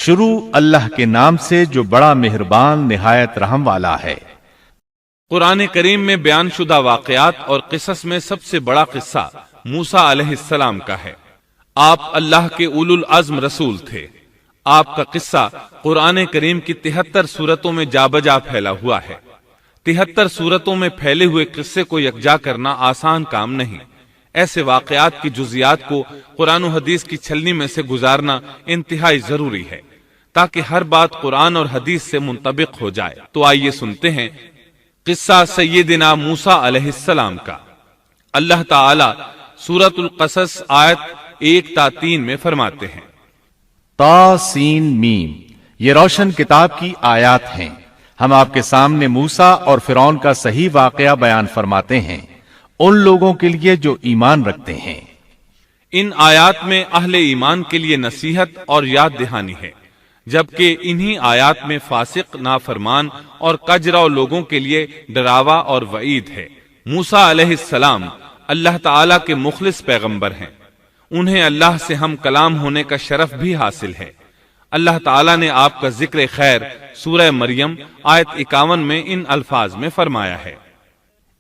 شروع اللہ کے نام سے جو بڑا مہربان نہایت رحم والا ہے۔ قرآن کریم میں بیان شدہ واقعات اور قصص میں سب سے بڑا قصہ موسیٰ علیہ السلام کا ہے۔ آپ اللہ کے اولو العزم رسول تھے۔ آپ کا قصہ قرآن کریم کی 73 سورتوں میں جا بجا پھیلا ہوا ہے۔ 73 سورتوں میں پھیلے ہوئے قصے کو یکجا کرنا آسان کام نہیں۔ ایسے واقعات کی جزیات کو قرآن و حدیث کی چھلنی میں سے گزارنا انتہائی ضروری ہے تاکہ ہر بات قرآن اور حدیث سے منطبق ہو جائے۔ تو آئیے سنتے ہیں قصہ سیدنا موسیٰ علیہ السلام کا۔ اللہ تعالی سورۃ القصص آیت 1 تا 3 میں فرماتے ہیں، تا سین میم، یہ روشن کتاب کی آیات ہیں۔ ہم آپ کے سامنے موسیٰ اور فرعون کا صحیح واقعہ بیان فرماتے ہیں ان لوگوں کے لیے جو ایمان رکھتے ہیں۔ ان آیات میں اہل ایمان کے لیے نصیحت اور یاد دہانی ہے، جبکہ انہی آیات میں فاسق، نافرمان اور کجراؤ لوگوں کے لیے ڈراوا اور وعید ہے۔ موسیٰ علیہ السلام اللہ تعالیٰ کے مخلص پیغمبر ہیں۔ انہیں اللہ سے ہم کلام ہونے کا شرف بھی حاصل ہے۔ اللہ تعالیٰ نے آپ کا ذکر خیر سورہ مریم آیت 51 میں ان الفاظ میں فرمایا ہے،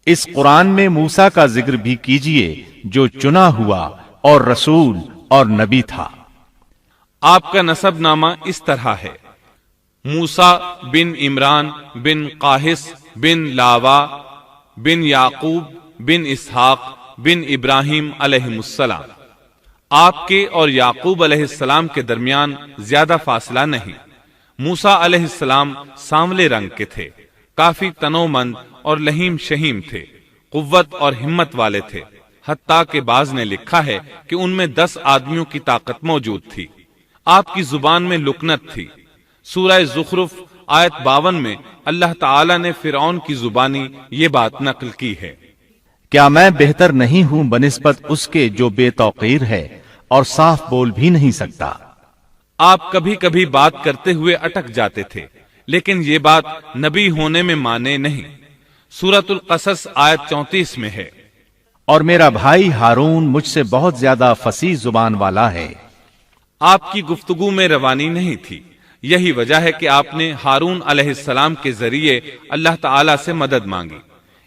اس قرآن میں موسیٰ کا ذکر بھی کیجئے جو چنا ہوا اور رسول اور نبی تھا۔ آپ کا نسب نامہ اس طرح ہے، موسیٰ بن عمران بن قاہس بن لاوا بن یعقوب بن اسحاق بن ابراہیم علیہ السلام۔ آپ کے اور یعقوب علیہ السلام کے درمیان زیادہ فاصلہ نہیں۔ موسیٰ علیہ السلام سانولے رنگ کے تھے، کافی تنو مند اور لہیم شہیم تھے، قوت اور ہمت والے تھے، حتیٰ کہ بعض نے لکھا ہے کہ ان میں 10 آدمیوں کی طاقت موجود تھی۔ آپ کی زبان میں لکنت تھی۔ سورہ زخرف آیت 52 میں اللہ تعالی نے فرعون کی زبانی یہ بات نقل کی ہے، کیا میں بہتر نہیں ہوں بنسبت اس کے جو بے توقیر ہے اور صاف بول بھی نہیں سکتا۔ آپ کبھی کبھی بات کرتے ہوئے اٹک جاتے تھے، لیکن یہ بات نبی ہونے میں مانے نہیں۔ سورۃ القصص آیت 34 میں ہے، اور میرا بھائی ہارون مجھ سے بہت زیادہ فصیح زبان والا ہے۔ آپ کی گفتگو میں روانی نہیں تھی۔ یہی وجہ ہے کہ آپ نے ہارون علیہ السلام کے ذریعے اللہ تعالی سے مدد مانگی۔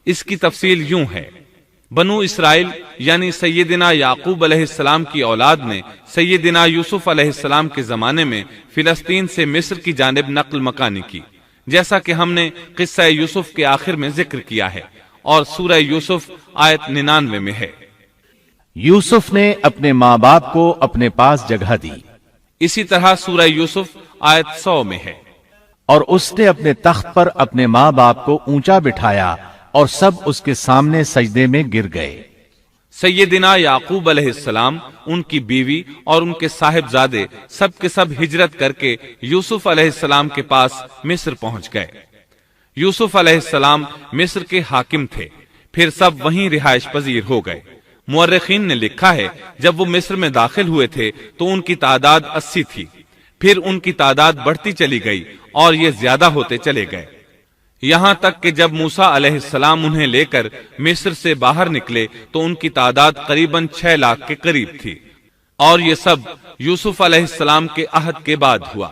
اس کی تفصیل یوں ہے، بنو اسرائیل یعنی سیدنا یعقوب علیہ السلام کی اولاد نے سیدنا یوسف علیہ السلام کے زمانے میں فلسطین سے مصر کی جانب نقل مکانی کی، جیسا کہ ہم نے قصہ یوسف کے آخر میں ذکر کیا ہے، اور سورہ یوسف آیت 99 میں ہے۔ یوسف نے اپنے ماں باپ کو اپنے پاس جگہ دی، اسی طرح سورہ یوسف آیت 100 میں ہے، اور اس نے اپنے تخت پر اپنے ماں باپ کو اونچا بٹھایا اور سب اس کے سامنے سجدے میں گر گئے۔ سیدنا یعقوب علیہ السلام، ان کی بیوی اور ان کے صاحبزادے سب کے سب ہجرت کر کے یوسف علیہ السلام کے پاس مصر پہنچ گئے۔ یوسف علیہ السلام مصر کے حاکم تھے، پھر سب وہیں رہائش پذیر ہو گئے۔ مورخین نے لکھا ہے جب وہ مصر میں داخل ہوئے تھے تو ان کی تعداد 80 تھی، پھر ان کی تعداد بڑھتی چلی گئی اور یہ زیادہ ہوتے چلے گئے، یہاں تک کہ جب موسیٰ علیہ السلام انہیں لے کر مصر سے باہر نکلے تو ان کی تعداد قریباً 6 لاکھ کے قریب تھی، اور یہ سب یوسف علیہ السلام کے عہد کے بعد ہوا۔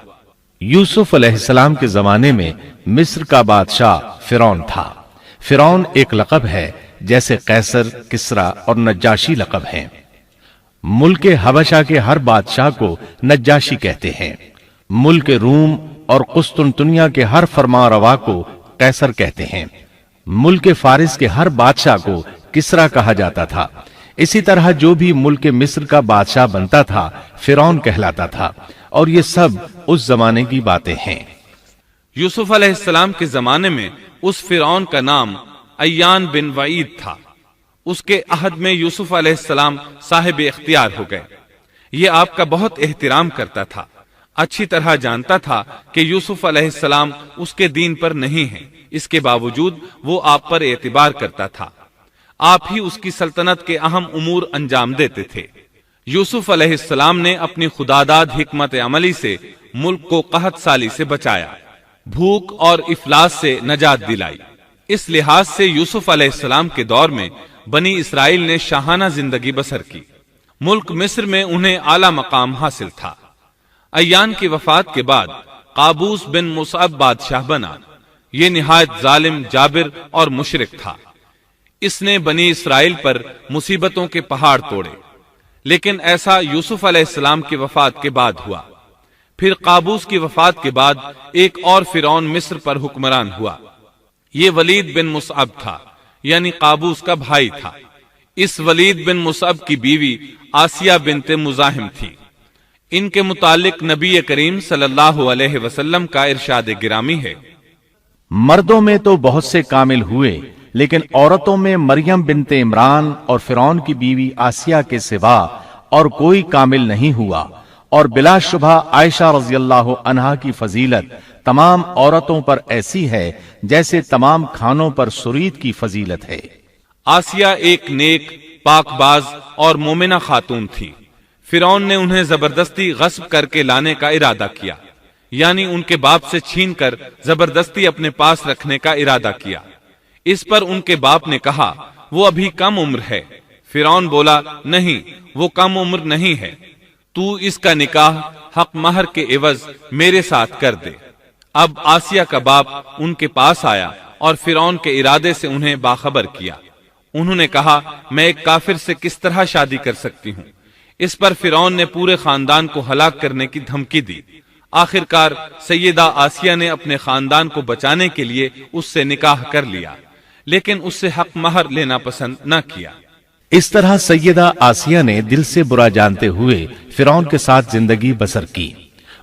یوسف علیہ السلام کے زمانے میں مصر کا بادشاہ فرعون تھا۔ فرعون ایک لقب ہے جیسے قیصر، کسرا اور نجاشی لقب ہیں۔ ملک حبشہ کے ہر بادشاہ کو نجاشی کہتے ہیں۔ ملک روم اور قسطنطنیہ کے ہر فرما روا کو قیصر کہتے ہیں۔ ملک فارس کے ہر بادشاہ کو کسرا کہا جاتا تھا۔ اسی طرح جو بھی ملک مصر کا بادشاہ بنتا تھا فرعون کہلاتا تھا، اور یہ سب اس زمانے کی باتیں ہیں۔ یوسف علیہ السلام کے زمانے میں اس فرعون کا نام ایان بن وعید تھا۔ اس کے عہد میں یوسف علیہ السلام صاحب اختیار ہو گئے۔ یہ آپ کا بہت احترام کرتا تھا، اچھی طرح جانتا تھا کہ یوسف علیہ السلام اس کے دین پر نہیں ہیں، اس کے باوجود وہ آپ پر اعتبار کرتا تھا۔ آپ ہی اس کی سلطنت کے اہم امور انجام دیتے تھے۔ یوسف علیہ السلام نے اپنی خداداد حکمت عملی سے ملک کو قحط سالی سے بچایا، بھوک اور افلاس سے نجات دلائی۔ اس لحاظ سے یوسف علیہ السلام کے دور میں بنی اسرائیل نے شاہانہ زندگی بسر کی۔ ملک مصر میں انہیں اعلی مقام حاصل تھا۔ ایان کی وفات کے بعد قابوس بن مصعب بادشاہ بنا۔ یہ نہایت ظالم، جابر اور مشرک تھا۔ اس نے بنی اسرائیل پر مصیبتوں کے پہاڑ توڑے، لیکن ایسا یوسف علیہ السلام کی وفات کے بعد ہوا۔ پھر قابوس کی وفات کے بعد ایک اور فرعون مصر پر حکمران ہوا۔ یہ ولید بن مصعب تھا، یعنی قابوس کا بھائی تھا۔ اس ولید بن مصعب کی بیوی آسیہ بنت مزاحم تھی۔ ان کے متعلق نبی کریم صلی اللہ علیہ وسلم کا ارشاد گرامی ہے، مردوں میں تو بہت سے کامل ہوئے، لیکن عورتوں میں مریم بنت عمران اور فرعون کی بیوی آسیہ کے سوا اور کوئی کامل نہیں ہوا، اور بلا شبہ عائشہ رضی اللہ عنہا کی فضیلت تمام عورتوں پر ایسی ہے جیسے تمام کھانوں پر سرید کی فضیلت ہے۔ آسیہ ایک نیک، پاک باز اور مومنہ خاتون تھی۔ فرعون نے انہیں زبردستی غصب کر کے لانے کا ارادہ کیا، یعنی ان کے باپ سے چھین کر زبردستی اپنے پاس رکھنے کا ارادہ کیا۔ اس پر ان کے باپ نے کہا وہ ابھی کم عمر ہے۔ فرعون بولا نہیں، وہ کم عمر نہیں ہے، تو اس کا نکاح حق مہر کے عوض میرے ساتھ کر دے۔ اب آسیہ کا باپ ان کے پاس آیا اور فرعون کے ارادے سے انہیں باخبر کیا۔ انہوں نے کہا میں ایک کافر سے کس طرح شادی کر سکتی ہوں؟ اس پر فرعون نے پورے خاندان کو ہلاک کرنے کی دھمکی دی۔ آخرکار سیدہ آسیہ نے اپنے خاندان کو بچانے کے لیے اس سے نکاح کر لیا، لیکن اس سے حق مہر لینا پسند نہ کیا۔ اس طرح سیدہ آسیہ نے دل سے برا جانتے ہوئے فرعون کے ساتھ زندگی بسر کی۔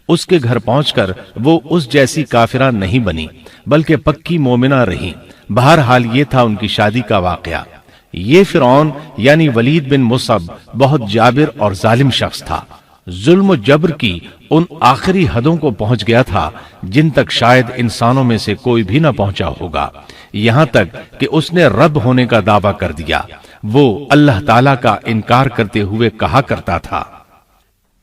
اس کے گھر پہنچ کر وہ اس جیسی کافرہ نہیں بنی، بلکہ پکی مومنہ رہی۔ بہرحال یہ تھا ان کی شادی کا واقعہ۔ یہ فرعون یعنی ولید بن مصعب بہت جابر اور ظالم شخص تھا۔ ظلم و جبر کی ان آخری حدوں کو پہنچ گیا تھا جن تک شاید انسانوں میں سے کوئی بھی نہ پہنچا ہوگا، یہاں تک کہ اس نے رب ہونے کا دعویٰ کر دیا۔ وہ اللہ تعالیٰ کا انکار کرتے ہوئے کہا کرتا تھا،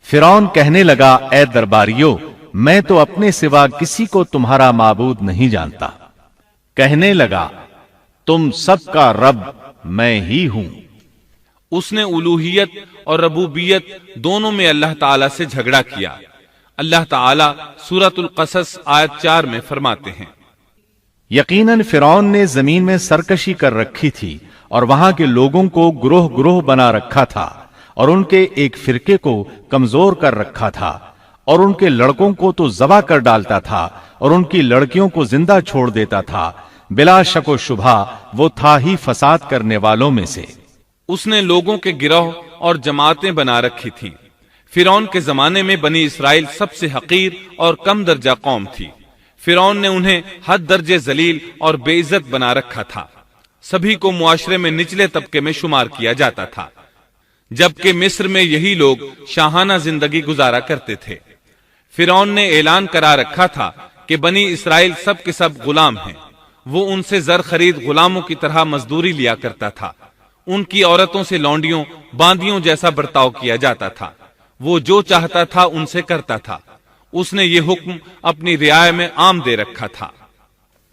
فرعون کہنے لگا اے درباریوں، میں تو اپنے سوا کسی کو تمہارا معبود نہیں جانتا۔ کہنے لگا تم سب کا رب میں ہی ہوں۔ اس نے الوہیت اور ربوبیت دونوں میں اللہ تعالیٰ سے جھگڑا کیا۔ اللہ تعالیٰ سورۃ القصص آیت 4 میں فرماتے ہیں، یقیناً فرعون نے زمین میں سرکشی کر رکھی تھی اور وہاں کے لوگوں کو گروہ گروہ بنا رکھا تھا، اور ان کے ایک فرقے کو کمزور کر رکھا تھا، اور ان کے لڑکوں کو تو ذبح کر ڈالتا تھا اور ان کی لڑکیوں کو زندہ چھوڑ دیتا تھا۔ بلا شک و شبہ وہ تھا ہی فساد کرنے والوں میں سے۔ اس نے لوگوں کے گروہ اور جماعتیں بنا رکھی تھیں۔ فرعون کے زمانے میں بنی اسرائیل سب سے حقیر اور کم درجہ قوم تھی۔ فرعون نے انہیں حد درجے ذلیل اور بے عزت بنا رکھا تھا۔ سبھی کو معاشرے میں نچلے طبقے میں شمار کیا جاتا تھا، جبکہ مصر میں یہی لوگ شاہانہ زندگی گزارا کرتے تھے۔ فرعون نے اعلان کرا رکھا تھا کہ بنی اسرائیل سب کے سب غلام ہیں۔ وہ ان سے زر خرید غلاموں کی طرح مزدوری لیا کرتا تھا۔ ان کی عورتوں سے لونڈیوں باندیوں جیسا برتاؤ کیا جاتا تھا۔ وہ جو چاہتا تھا ان سے کرتا تھا۔ اس نے یہ حکم اپنی رعایا میں عام دے رکھا تھا۔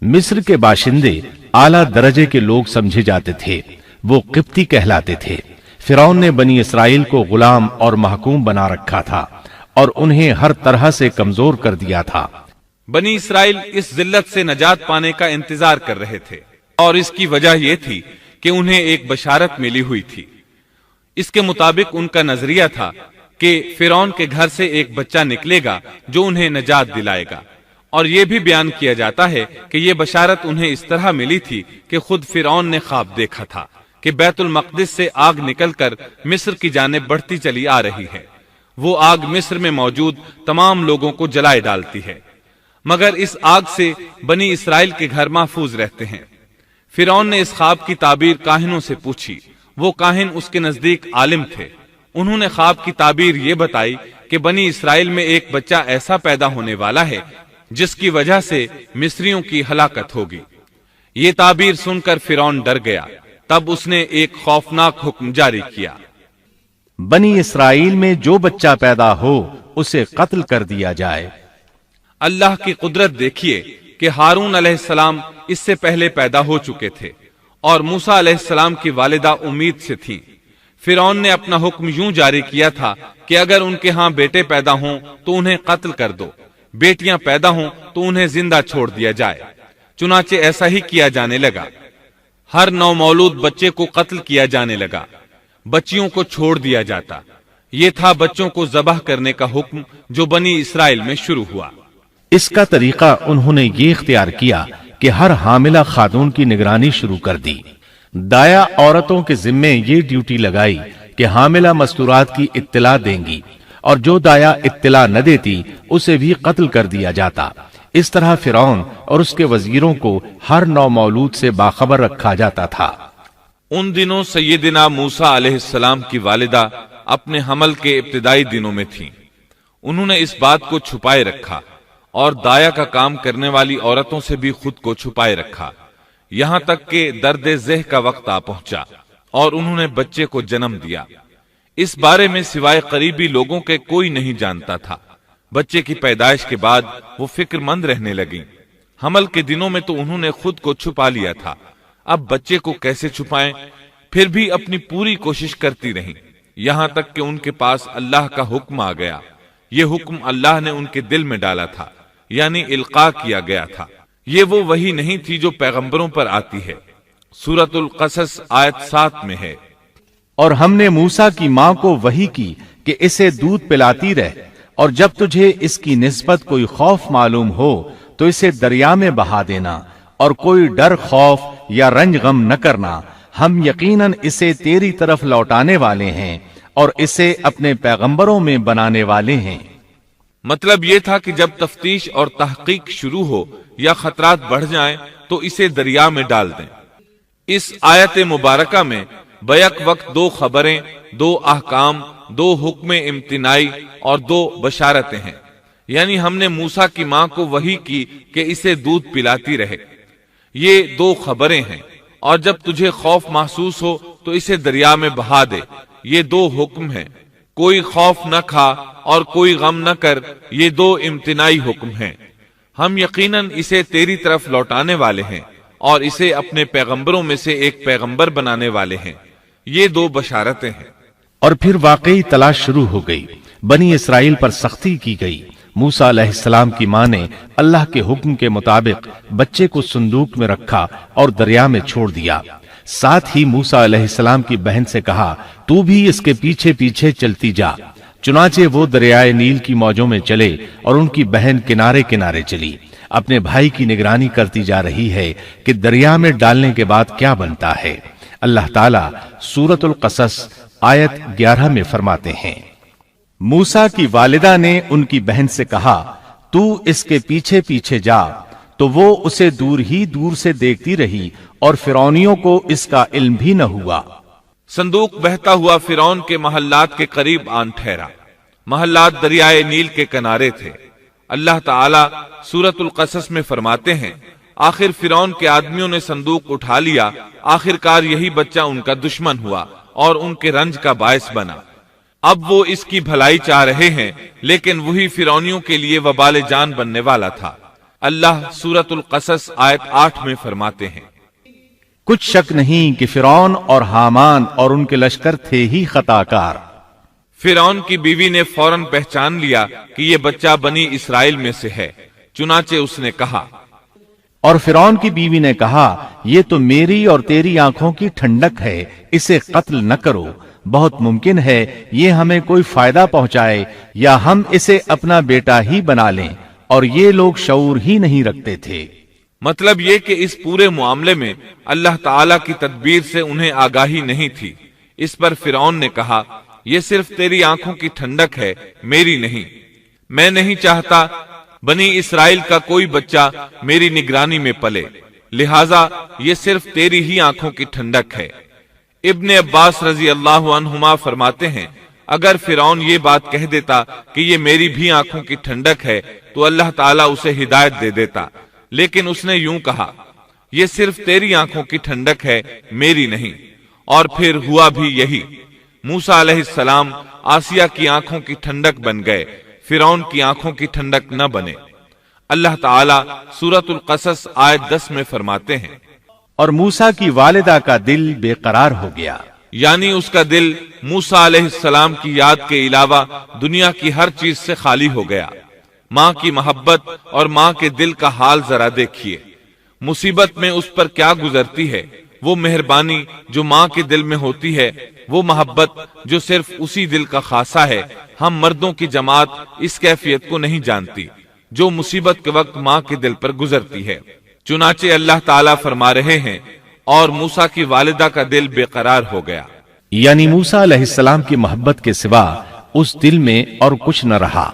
مصر کے باشندے اعلیٰ درجے کے لوگ سمجھے جاتے تھے، وہ قبطی کہلاتے تھے۔ فرعون نے بنی اسرائیل کو غلام اور محکوم بنا رکھا تھا اور انہیں ہر طرح سے کمزور کر دیا تھا۔ بنی اسرائیل اس ذلت سے نجات پانے کا انتظار کر رہے تھے، اور اس کی وجہ یہ تھی کہ انہیں ایک بشارت ملی ہوئی تھی۔ اس کے مطابق ان کا نظریہ تھا کہ فرعون کے گھر سے ایک بچہ نکلے گا جو انہیں نجات دلائے گا، اور یہ بھی بیان کیا جاتا ہے کہ یہ بشارت انہیں اس طرح ملی تھی کہ خود فرعون نے خواب دیکھا تھا کہ بیت المقدس سے آگ نکل کر مصر کی جانب بڑھتی چلی آ رہی ہے۔ وہ آگ مصر میں موجود تمام لوگوں کو جلائے ڈالتی ہے، مگر اس آگ سے بنی اسرائیل کے گھر محفوظ رہتے ہیں۔ فرعون نے اس خواب کی تعبیر کاہنوں سے پوچھی۔ وہ کاہن اس کے نزدیک عالم تھے۔ انہوں نے خواب کی تعبیر یہ بتائی کہ بنی اسرائیل میں ایک بچہ ایسا پیدا ہونے والا ہے جس کی وجہ سے مصریوں کی ہلاکت ہوگی۔ یہ تعبیر سن کر فرعون ڈر گیا۔ تب اس نے ایک خوفناک حکم جاری کیا، بنی اسرائیل میں جو بچہ پیدا ہو اسے قتل کر دیا جائے۔ اللہ کی قدرت دیکھیے کہ ہارون علیہ السلام اس سے پہلے پیدا ہو چکے تھے، اور موسیٰ علیہ السلام کی والدہ امید سے تھیں۔ فرعون نے اپنا حکم یوں جاری کیا تھا کہ اگر ان کے ہاں بیٹے پیدا ہوں تو انہیں قتل کر دو، بیٹیاں پیدا ہوں تو انہیں زندہ چھوڑ دیا جائے۔ چنانچہ ایسا ہی کیا جانے لگا، ہر نو مولود بچے کو قتل کیا جانے لگا، بچیوں کو چھوڑ دیا جاتا۔ یہ تھا بچوں کو ذبح کرنے کا حکم جو بنی اسرائیل میں شروع ہوا۔ اس کا طریقہ انہوں نے یہ اختیار کیا کہ ہر حاملہ خاتون کی نگرانی شروع کر دی۔ دایا عورتوں کے ذمے یہ ڈیوٹی لگائی کہ حاملہ مستورات کی اطلاع دیں گی، اور جو دایا اطلاع نہ دیتی اسے بھی قتل کر دیا جاتا۔ اس طرح فرعون اور اس کے وزیروں کو ہر نو مولود سے باخبر رکھا جاتا تھا۔ ان دنوں سیدنا موسیٰ علیہ السلام کی والدہ اپنے حمل کے ابتدائی دنوں میں تھیں۔ انہوں نے اس بات کو چھپائے رکھا اور دایا کا کام کرنے والی عورتوں سے بھی خود کو چھپائے رکھا، یہاں تک کہ درد ذہ کا وقت آ پہنچا اور انہوں نے بچے کو جنم دیا۔ اس بارے میں سوائے قریبی لوگوں کے کوئی نہیں جانتا تھا۔ بچے کی پیدائش کے بعد وہ فکر مند رہنے لگیں۔ حمل کے دنوں میں تو انہوں نے خود کو چھپا لیا تھا، اب بچے کو کیسے چھپائیں؟ پھر بھی اپنی پوری کوشش کرتی رہیں، یہاں تک کہ ان کے پاس اللہ کا حکم آ گیا۔ یہ حکم اللہ نے ان کے دل میں ڈالا تھا، یعنی القاء کیا گیا تھا۔ یہ وہ وحی نہیں تھی جو پیغمبروں پر آتی ہے۔ سورۃ القصص آیت 7 میں ہے، اور ہم نے موسیٰ کی ماں کو وحی کی کہ اسے دودھ پلاتی رہ، اور جب تجھے اس کی نسبت کوئی خوف معلوم ہو تو اسے دریا میں بہا دینا، اور کوئی ڈر خوف یا رنج غم نہ کرنا، ہم یقیناً اسے تیری طرف لوٹانے والے ہیں اور اسے اپنے پیغمبروں میں بنانے والے ہیں۔ مطلب یہ تھا کہ جب تفتیش اور تحقیق شروع ہو یا خطرات بڑھ جائیں تو اسے دریا میں ڈال دیں۔ اس آیت مبارکہ میں بیک وقت دو خبریں، دو احکام، دو حکم امتناعی اور دو بشارتیں ہیں، یعنی ہم نے موسیٰ کی ماں کو وحی کی کہ اسے دودھ پلاتی رہے، یہ دو خبریں ہیں، اور جب تجھے خوف محسوس ہو تو اسے دریا میں بہا دے، یہ دو حکم ہیں۔ کوئی خوف نہ کھا اور کوئی غم نہ کر، یہ دو امتناعی حکم ہیں۔ ہم یقیناً اسے تیری طرف لوٹانے والے ہیں اور اسے اپنے پیغمبروں میں سے ایک پیغمبر بنانے والے ہیں، یہ دو بشارتیں ہیں۔ اور پھر واقعی تلاش شروع ہو گئی، بنی اسرائیل پر سختی کی گئی۔ موسیٰ علیہ السلام کی ماں نے اللہ کے حکم کے مطابق بچے کو صندوق میں رکھا اور دریا میں چھوڑ دیا۔ ساتھ ہی موسیٰ علیہ السلام کی بہن سے کہا، تو بھی اس کے پیچھے پیچھے چلتی جا۔ چنانچہ وہ دریائے نیل کی موجوں میں چلے اور ان کی بہن کنارے کنارے چلی، اپنے بھائی کی نگرانی کرتی جا رہی ہے کہ دریا میں ڈالنے کے بعد کیا بنتا ہے۔ اللہ تعالیٰ سورۃ القصص آیت 11 میں فرماتے ہیں، موسیٰ کی والدہ نے ان کی بہن سے کہا، تو اس کے پیچھے پیچھے جا، تو وہ اسے دور ہی دور سے دیکھتی رہی اور فرعونیوں کو اس کا علم بھی نہ ہوا۔ صندوق بہتا ہوا فرعون کے محلات کے قریب آن ٹھہرا۔ محلات دریائے نیل کے کنارے تھے۔ اللہ تعالیٰ سورۃ القصص میں فرماتے ہیں، آخر فرعون کے آدمیوں نے صندوق اٹھا لیا، آخر کار یہی بچہ ان کا دشمن ہوا اور ان کے رنج کا باعث بنا۔ اب وہ اس کی بھلائی چاہ رہے ہیں، لیکن وہی فرعونیوں کے لیے وبال جان بننے والا تھا۔ اللہ سورۃ القصص آیت 8 میں فرماتے ہیں، کچھ شک نہیں کہ فرعون اور حامان اور ان کے لشکر تھے ہی خطا کار۔ فرعون کی بیوی نے فوراً پہچان لیا کہ یہ بچہ بنی اسرائیل میں سے ہے، چنانچہ اس نے کہا، اور فرعون کی بیوی نے کہا، یہ تو میری اور تیری آنکھوں کی ٹھنڈک ہے، اسے قتل نہ کرو، بہت ممکن ہے یہ ہمیں کوئی فائدہ پہنچائے یا ہم اسے اپنا بیٹا ہی بنا لیں، اور یہ لوگ شعور ہی نہیں رکھتے تھے۔ مطلب یہ کہ اس پورے معاملے میں اللہ تعالیٰ کی تدبیر سے انہیں آگاہی نہیں تھی۔ اس پر فرعون نے کہا، یہ صرف تیری آنکھوں کی ٹھنڈک ہے، میری نہیں۔ میں نہیں چاہتا بنی اسرائیل کا کوئی بچہ میری نگرانی میں پلے، لہٰذا یہ صرف تیری ہی آنکھوں کی ٹھنڈک ہے۔ ابن عباس رضی اللہ عنہما فرماتے ہیں، اگر فرعون یہ بات کہہ دیتا کہ یہ میری بھی آنکھوں کی ٹھنڈک ہے تو اللہ تعالیٰ اسے ہدایت دے دیتا، لیکن اس نے یوں کہا، یہ صرف تیری آنکھوں کی ٹھنڈک ہے، میری نہیں۔ اور پھر ہوا بھی یہی۔ موسیٰ علیہ السلام آسیہ کی آنکھوں کی ٹھنڈک بن گئے، فرعون کی آنکھوں کی ٹھنڈک نہ بنے۔ اللہ تعالیٰ سورۃ القصص آیت 10 میں فرماتے ہیں، اور موسیٰ کی والدہ کا دل بے قرار ہو گیا۔ یعنی اس کا دل موسیٰ علیہ السلام کی یاد کے علاوہ دنیا کی ہر چیز سے خالی ہو گیا۔ ماں کی محبت اور ماں کے دل کا حال ذرا دیکھیے، مصیبت میں اس پر کیا گزرتی ہے۔ وہ مہربانی جو ماں کے دل میں ہوتی ہے، وہ محبت جو صرف اسی دل کا خاصہ ہے، ہم مردوں کی جماعت اس کیفیت کو نہیں جانتی جو مصیبت کے وقت ماں کے دل پر گزرتی ہے۔ چنانچہ اللہ تعالیٰ فرما رہے ہیں، اور موسیٰ کی والدہ کا دل بے قرار ہو گیا۔ یعنی موسیٰ علیہ السلام کی محبت کے سوا اس دل میں اور کچھ نہ رہا۔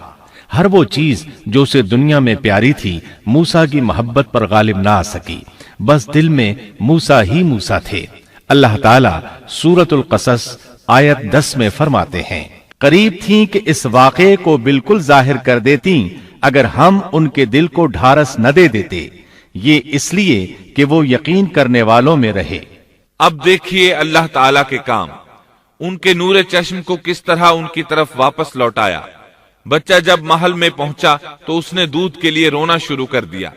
ہر وہ چیز جو اسے دنیا میں پیاری تھی موسیٰ کی محبت پر غالب نہ آ سکی، بس دل میں موسیٰ ہی موسیٰ تھے۔ اللہ تعالیٰ سورۃ القصص آیت 10 میں فرماتے ہیں، قریب تھیں کہ اس واقعے کو بالکل ظاہر کر دیتیں اگر ہم ان کے دل کو ڈھارس نہ دے دیتے، یہ اس لیے کہ وہ یقین کرنے والوں میں رہے۔ اب دیکھیے اللہ تعالیٰ کے کام، ان کے نور چشم کو کس طرح ان کی طرف واپس لوٹایا۔ بچہ جب محل میں پہنچا تو اس نے دودھ کے لیے رونا شروع کر دیا۔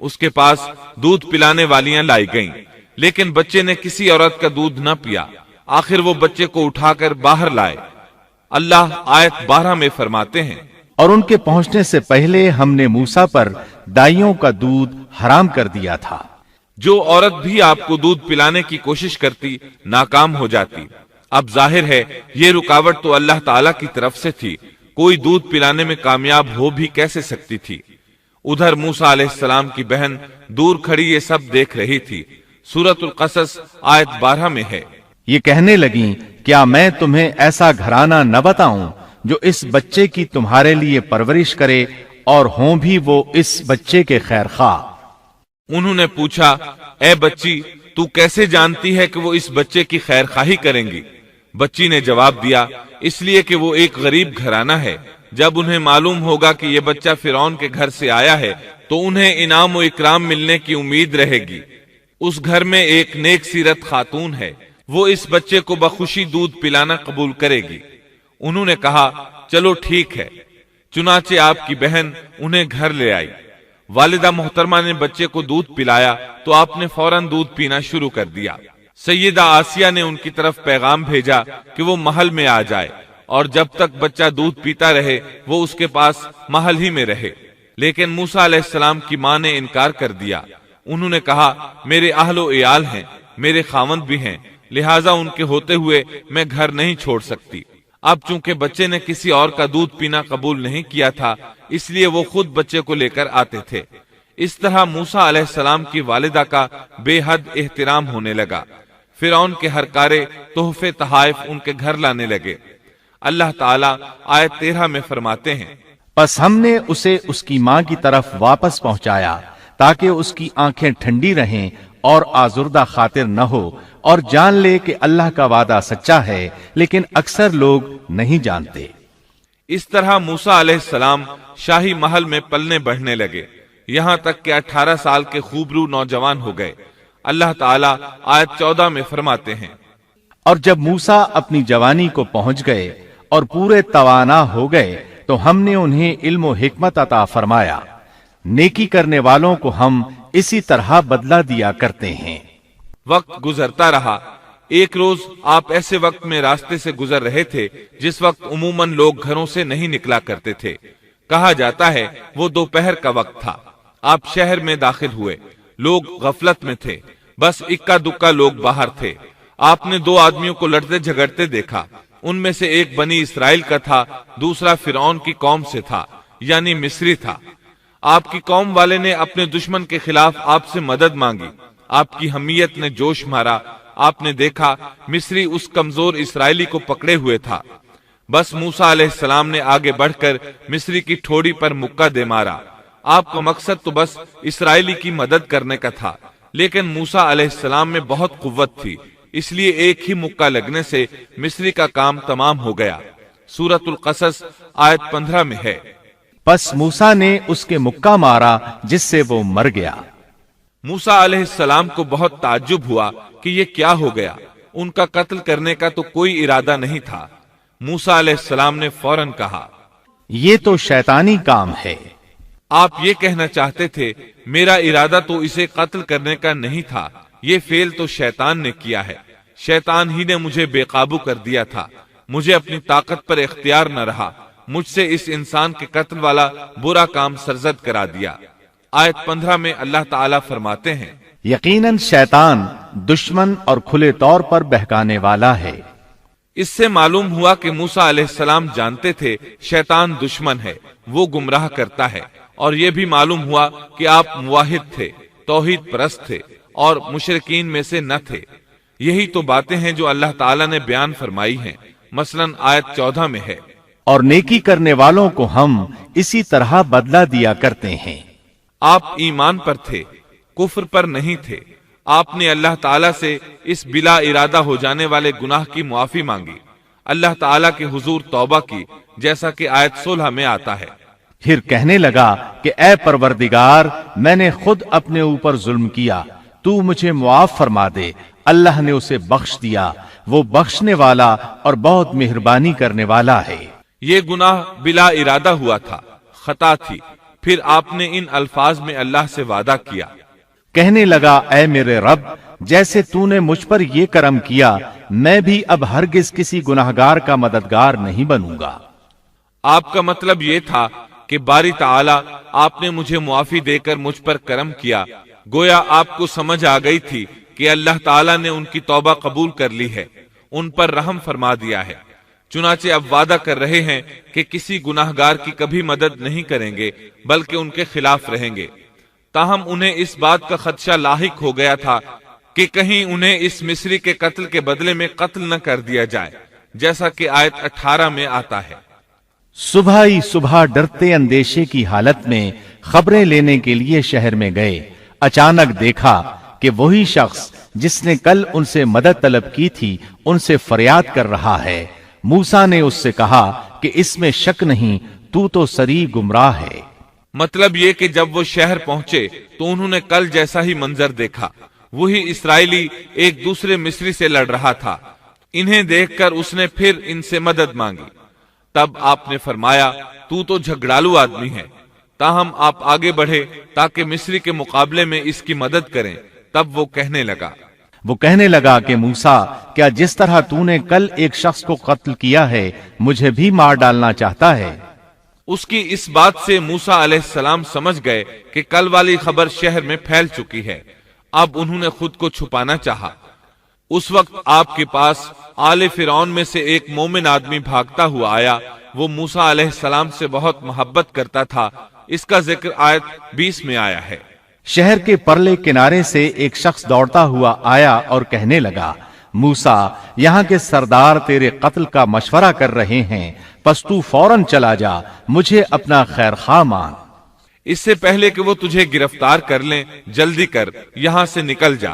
اس کے پاس دودھ پلانے والیاں لائی گئیں، لیکن بچے نے کسی عورت کا دودھ نہ پیا۔ آخر وہ بچے کو اٹھا کر باہر لائے۔ اللہ آیت 12 میں فرماتے ہیں، اور ان کے پہنچنے سے پہلے ہم نے موسیٰ پر دائیوں کا دودھ حرام کر دیا تھا۔ جو عورت بھی آپ کو دودھ پلانے کی کوشش کرتی ناکام ہو جاتی۔ اب ظاہر ہے یہ رکاوٹ تو اللہ تعالیٰ کی طرف سے تھی، کوئی دودھ پلانے میں کامیاب ہو بھی کیسے سکتی تھی۔ ادھر موسیٰ علیہ السلام کی بہن دور کھڑی یہ سب دیکھ رہی تھی۔ سورۃ القصص آیت 12 میں ہے، یہ کہنے لگیں، کیا میں تمہیں ایسا گھرانہ نہ بتاؤں جو اس بچے کی تمہارے لیے پرورش کرے اور ہوں بھی وہ اس بچے کے خیر خواہ۔ انہوں نے پوچھا، اے بچی تو کیسے جانتی ہے کہ وہ اس بچے کی خیر خواہی کریں گی؟ بچی نے جواب دیا، اس لیے کہ وہ ایک غریب گھرانہ ہے۔ جب انہیں معلوم ہوگا کہ یہ بچہ فرعون کے گھر سے آیا ہے تو انہیں انعام و اکرام ملنے کی امید رہے گی۔ اس گھر میں ایک نیک سیرت خاتون ہے، وہ اس بچے کو بخوشی دودھ پلانا قبول کرے گی۔ انہوں نے کہا، چلو ٹھیک ہے۔ چنانچہ آپ کی بہن انہیں گھر لے آئی۔ والدہ محترمہ نے بچے کو دودھ پلایا تو آپ نے فوراً دودھ پینا شروع کر دیا۔ سیدہ آسیہ نے ان کی طرف پیغام بھیجا کہ وہ محل میں آ جائے، اور جب تک بچہ دودھ پیتا رہے وہ اس کے پاس محل ہی میں رہے۔ لیکن موسیٰ علیہ السلام کی ماں نے انکار کر دیا۔ انہوں نے کہا، میرے اہل و عیال ہیں، میرے خاوند بھی ہیں، لہٰذا ان کے ہوتے ہوئے میں گھر نہیں چھوڑ سکتی۔ اب چونکہ بچے نے کسی اور کا دودھ پینا قبول نہیں کیا تھا، اس لیے وہ خود بچے کو لے کر آتے تھے۔ اس طرح موسیٰ علیہ السلام کی والدہ کا بے حد احترام ہونے لگا۔ فرعون کے ہر کارے تحفے تحائف ان کے گھر لانے لگے۔ اللہ تعالیٰ آیت 13 میں فرماتے ہیں، پس ہم نے اسے اس کی ماں کی طرف واپس پہنچایا تاکہ اس کی آنکھیں ٹھنڈی رہیں اور آزردہ خاطر نہ ہو، اور جان لے کہ اللہ کا وعدہ سچا ہے، لیکن اکثر لوگ نہیں جانتے۔ اس طرح موسیٰ علیہ السلام شاہی محل میں پلنے بڑھنے لگے، یہاں تک کہ 18 سال کے خوبرو نوجوان ہو گئے۔ اللہ تعالیٰ آیت 14 میں فرماتے ہیں، اور جب موسیٰ اپنی جوانی کو پہنچ گئے اور پورے توانا ہو گئے تو ہم نے انہیں علم و حکمت عطا فرمایا۔ نیکی کرنے والوں کو ہم اسی طرح بدلہ دیا کرتے ہیں۔ وقت گزرتا رہا۔ ایک روز آپ ایسے وقت میں راستے سے گزر رہے تھے جس وقت عموماً لوگ گھروں سے نہیں نکلا کرتے تھے۔ کہا جاتا ہے وہ دوپہر کا وقت تھا۔ آپ شہر میں داخل ہوئے، لوگ غفلت میں تھے، بس اکا دکا لوگ باہر تھے۔ آپ نے 2 آدمیوں کو لڑتے جھگڑتے دیکھا۔ ان میں سے ایک بنی اسرائیل کا تھا، دوسرا فرعون کی قوم سے تھا، یعنی مصری تھا۔ آپ کی قوم والے نے اپنے دشمن کے خلاف آپ سے مدد مانگی۔ آپ کی حمیت نے جوش مارا۔ آپ نے دیکھا مصری اس کمزور اسرائیلی کو پکڑے ہوئے تھا۔ بس موسیٰ علیہ السلام نے آگے بڑھ کر مصری کی ٹھوڑی پر مکہ دے مارا۔ آپ کا مقصد تو بس اسرائیلی کی مدد کرنے کا تھا، لیکن موسیٰ علیہ السلام میں بہت قوت تھی، اس لیے ایک ہی مکہ لگنے سے مصری کا کام تمام ہو گیا۔ سورۃ القصص آیت 15 میں ہے، پس موسیٰ نے اس کے مکہ مارا جس سے وہ مر گیا۔ موسیٰ علیہ السلام کو بہت تعجب ہوا کہ یہ کیا ہو گیا۔ ان کا قتل کرنے کا تو کوئی ارادہ نہیں تھا۔ موسیٰ علیہ السلام نے فوراً کہا، یہ تو شیطانی کام ہے۔ آپ یہ کہنا چاہتے تھے میرا ارادہ تو اسے قتل کرنے کا نہیں تھا، یہ فعل تو شیطان نے کیا ہے۔ شیطان ہی نے مجھے بے قابو کر دیا تھا، مجھے اپنی طاقت پر اختیار نہ رہا، مجھ سے اس انسان کے قتل والا برا کام سرزد کرا دیا۔ آیت 15 میں اللہ تعالیٰ فرماتے ہیں، یقیناً شیطان دشمن اور کھلے طور پر بہکانے والا ہے۔ اس سے معلوم ہوا کہ موسیٰ علیہ السلام جانتے تھے شیطان دشمن ہے، وہ گمراہ کرتا ہے، اور یہ بھی معلوم ہوا کہ آپ موحد تھے، توحید پرست تھے اور مشرکین میں سے نہ تھے۔ یہی تو باتیں ہیں جو اللہ تعالیٰ نے بیان فرمائی ہیں، مثلاً آیت 14 میں ہے، اور نیکی کرنے والوں کو ہم اسی طرح بدلہ دیا کرتے ہیں۔ آپ ایمان پر تھے، کفر پر نہیں تھے۔ آپ نے اللہ تعالیٰ سے اس بلا ارادہ ہو جانے والے گناہ کی معافی مانگی، اللہ تعالیٰ کے حضور توبہ کی، جیسا کہ آیت 16 میں آتا ہے۔ پھر کہنے لگا کہ اے پروردگار، میں نے خود اپنے اوپر ظلم کیا، تو مجھے معاف فرما دے۔ اللہ نے اسے بخش دیا، وہ بخشنے والا اور بہت مہربانی کرنے والا ہے۔ یہ گناہ بلا ارادہ ہوا تھا، خطا تھی۔ پھر آپ نے ان الفاظ میں اللہ سے وعدہ کیا، کہنے لگا اے میرے رب، جیسے تو نے مجھ پر یہ کرم کیا، میں بھی اب ہرگز کسی گناہگار کا مددگار نہیں بنوں گا۔ آپ کا مطلب یہ تھا کہ باری تعالیٰ آپ نے مجھے معافی دے کر مجھ پر کرم کیا، گویا آپ کو سمجھ آ گئی تھی کہ اللہ تعالیٰ نے ان کی توبہ قبول کر لی ہے، ان پر رحم فرما دیا ہے۔ چنانچہ اب وعدہ کر رہے ہیں کہ کسی گناہگار کی کبھی مدد نہیں کریں گے، بلکہ ان کے خلاف رہیں گے۔ تاہم انہیں اس بات کا خدشہ لاحق ہو گیا تھا کہ کہیں انہیں اس مصری کے قتل کے بدلے میں قتل نہ کر دیا جائے، جیسا کہ آیت 18 میں آتا ہے۔ صبح ہی صبح ڈرتے اندیشے کی حالت میں خبریں لینے کے لیے شہر میں گئے۔ اچانک دیکھا کہ وہی شخص جس نے کل ان سے مدد طلب کی تھی ان سے فریاد کر رہا ہے۔ موسیٰ نے اس سے کہا کہ اس میں شک نہیں، تو سری گمراہ ہے۔ مطلب یہ کہ جب وہ شہر پہنچے تو انہوں نے کل جیسا ہی منظر دیکھا، وہی اسرائیلی ایک دوسرے مصری سے لڑ رہا تھا۔ انہیں دیکھ کر اس نے پھر ان سے مدد مانگی۔ تب آپ نے فرمایا، تو جھگڑالو آدمی ہے۔ تاہم آپ آگے بڑھے تاکہ مصری کے مقابلے میں اس کی مدد کریں۔ تب وہ کہنے لگا کہ موسیٰ، کیا جس طرح تو نے کل ایک شخص کو قتل کیا ہے مجھے بھی مار ڈالنا چاہتا ہے؟ اس کی اس بات سے موسیٰ علیہ السلام سمجھ گئے کہ کل والی خبر شہر میں پھیل چکی ہے۔ اب انہوں نے خود کو چھپانا چاہا۔ اس وقت آپ کے پاس آل فرعون میں سے ایک مومن آدمی بھاگتا ہوا آیا۔ وہ موسیٰ علیہ السلام سے بہت محبت کرتا تھا۔ اس کا ذکر آیت 20 میں آیا ہے۔ شہر کے پرلے کنارے سے ایک شخص دوڑتا ہوا آیا اور کہنے لگا، موسیٰ، یہاں کے سردار تیرے قتل کا مشورہ کر رہے ہیں، پس تو فوراً چلا جا، مجھے اپنا خیر خواہ مان۔ اس سے پہلے کہ وہ تجھے گرفتار کر لیں، جلدی کر، یہاں سے نکل جا۔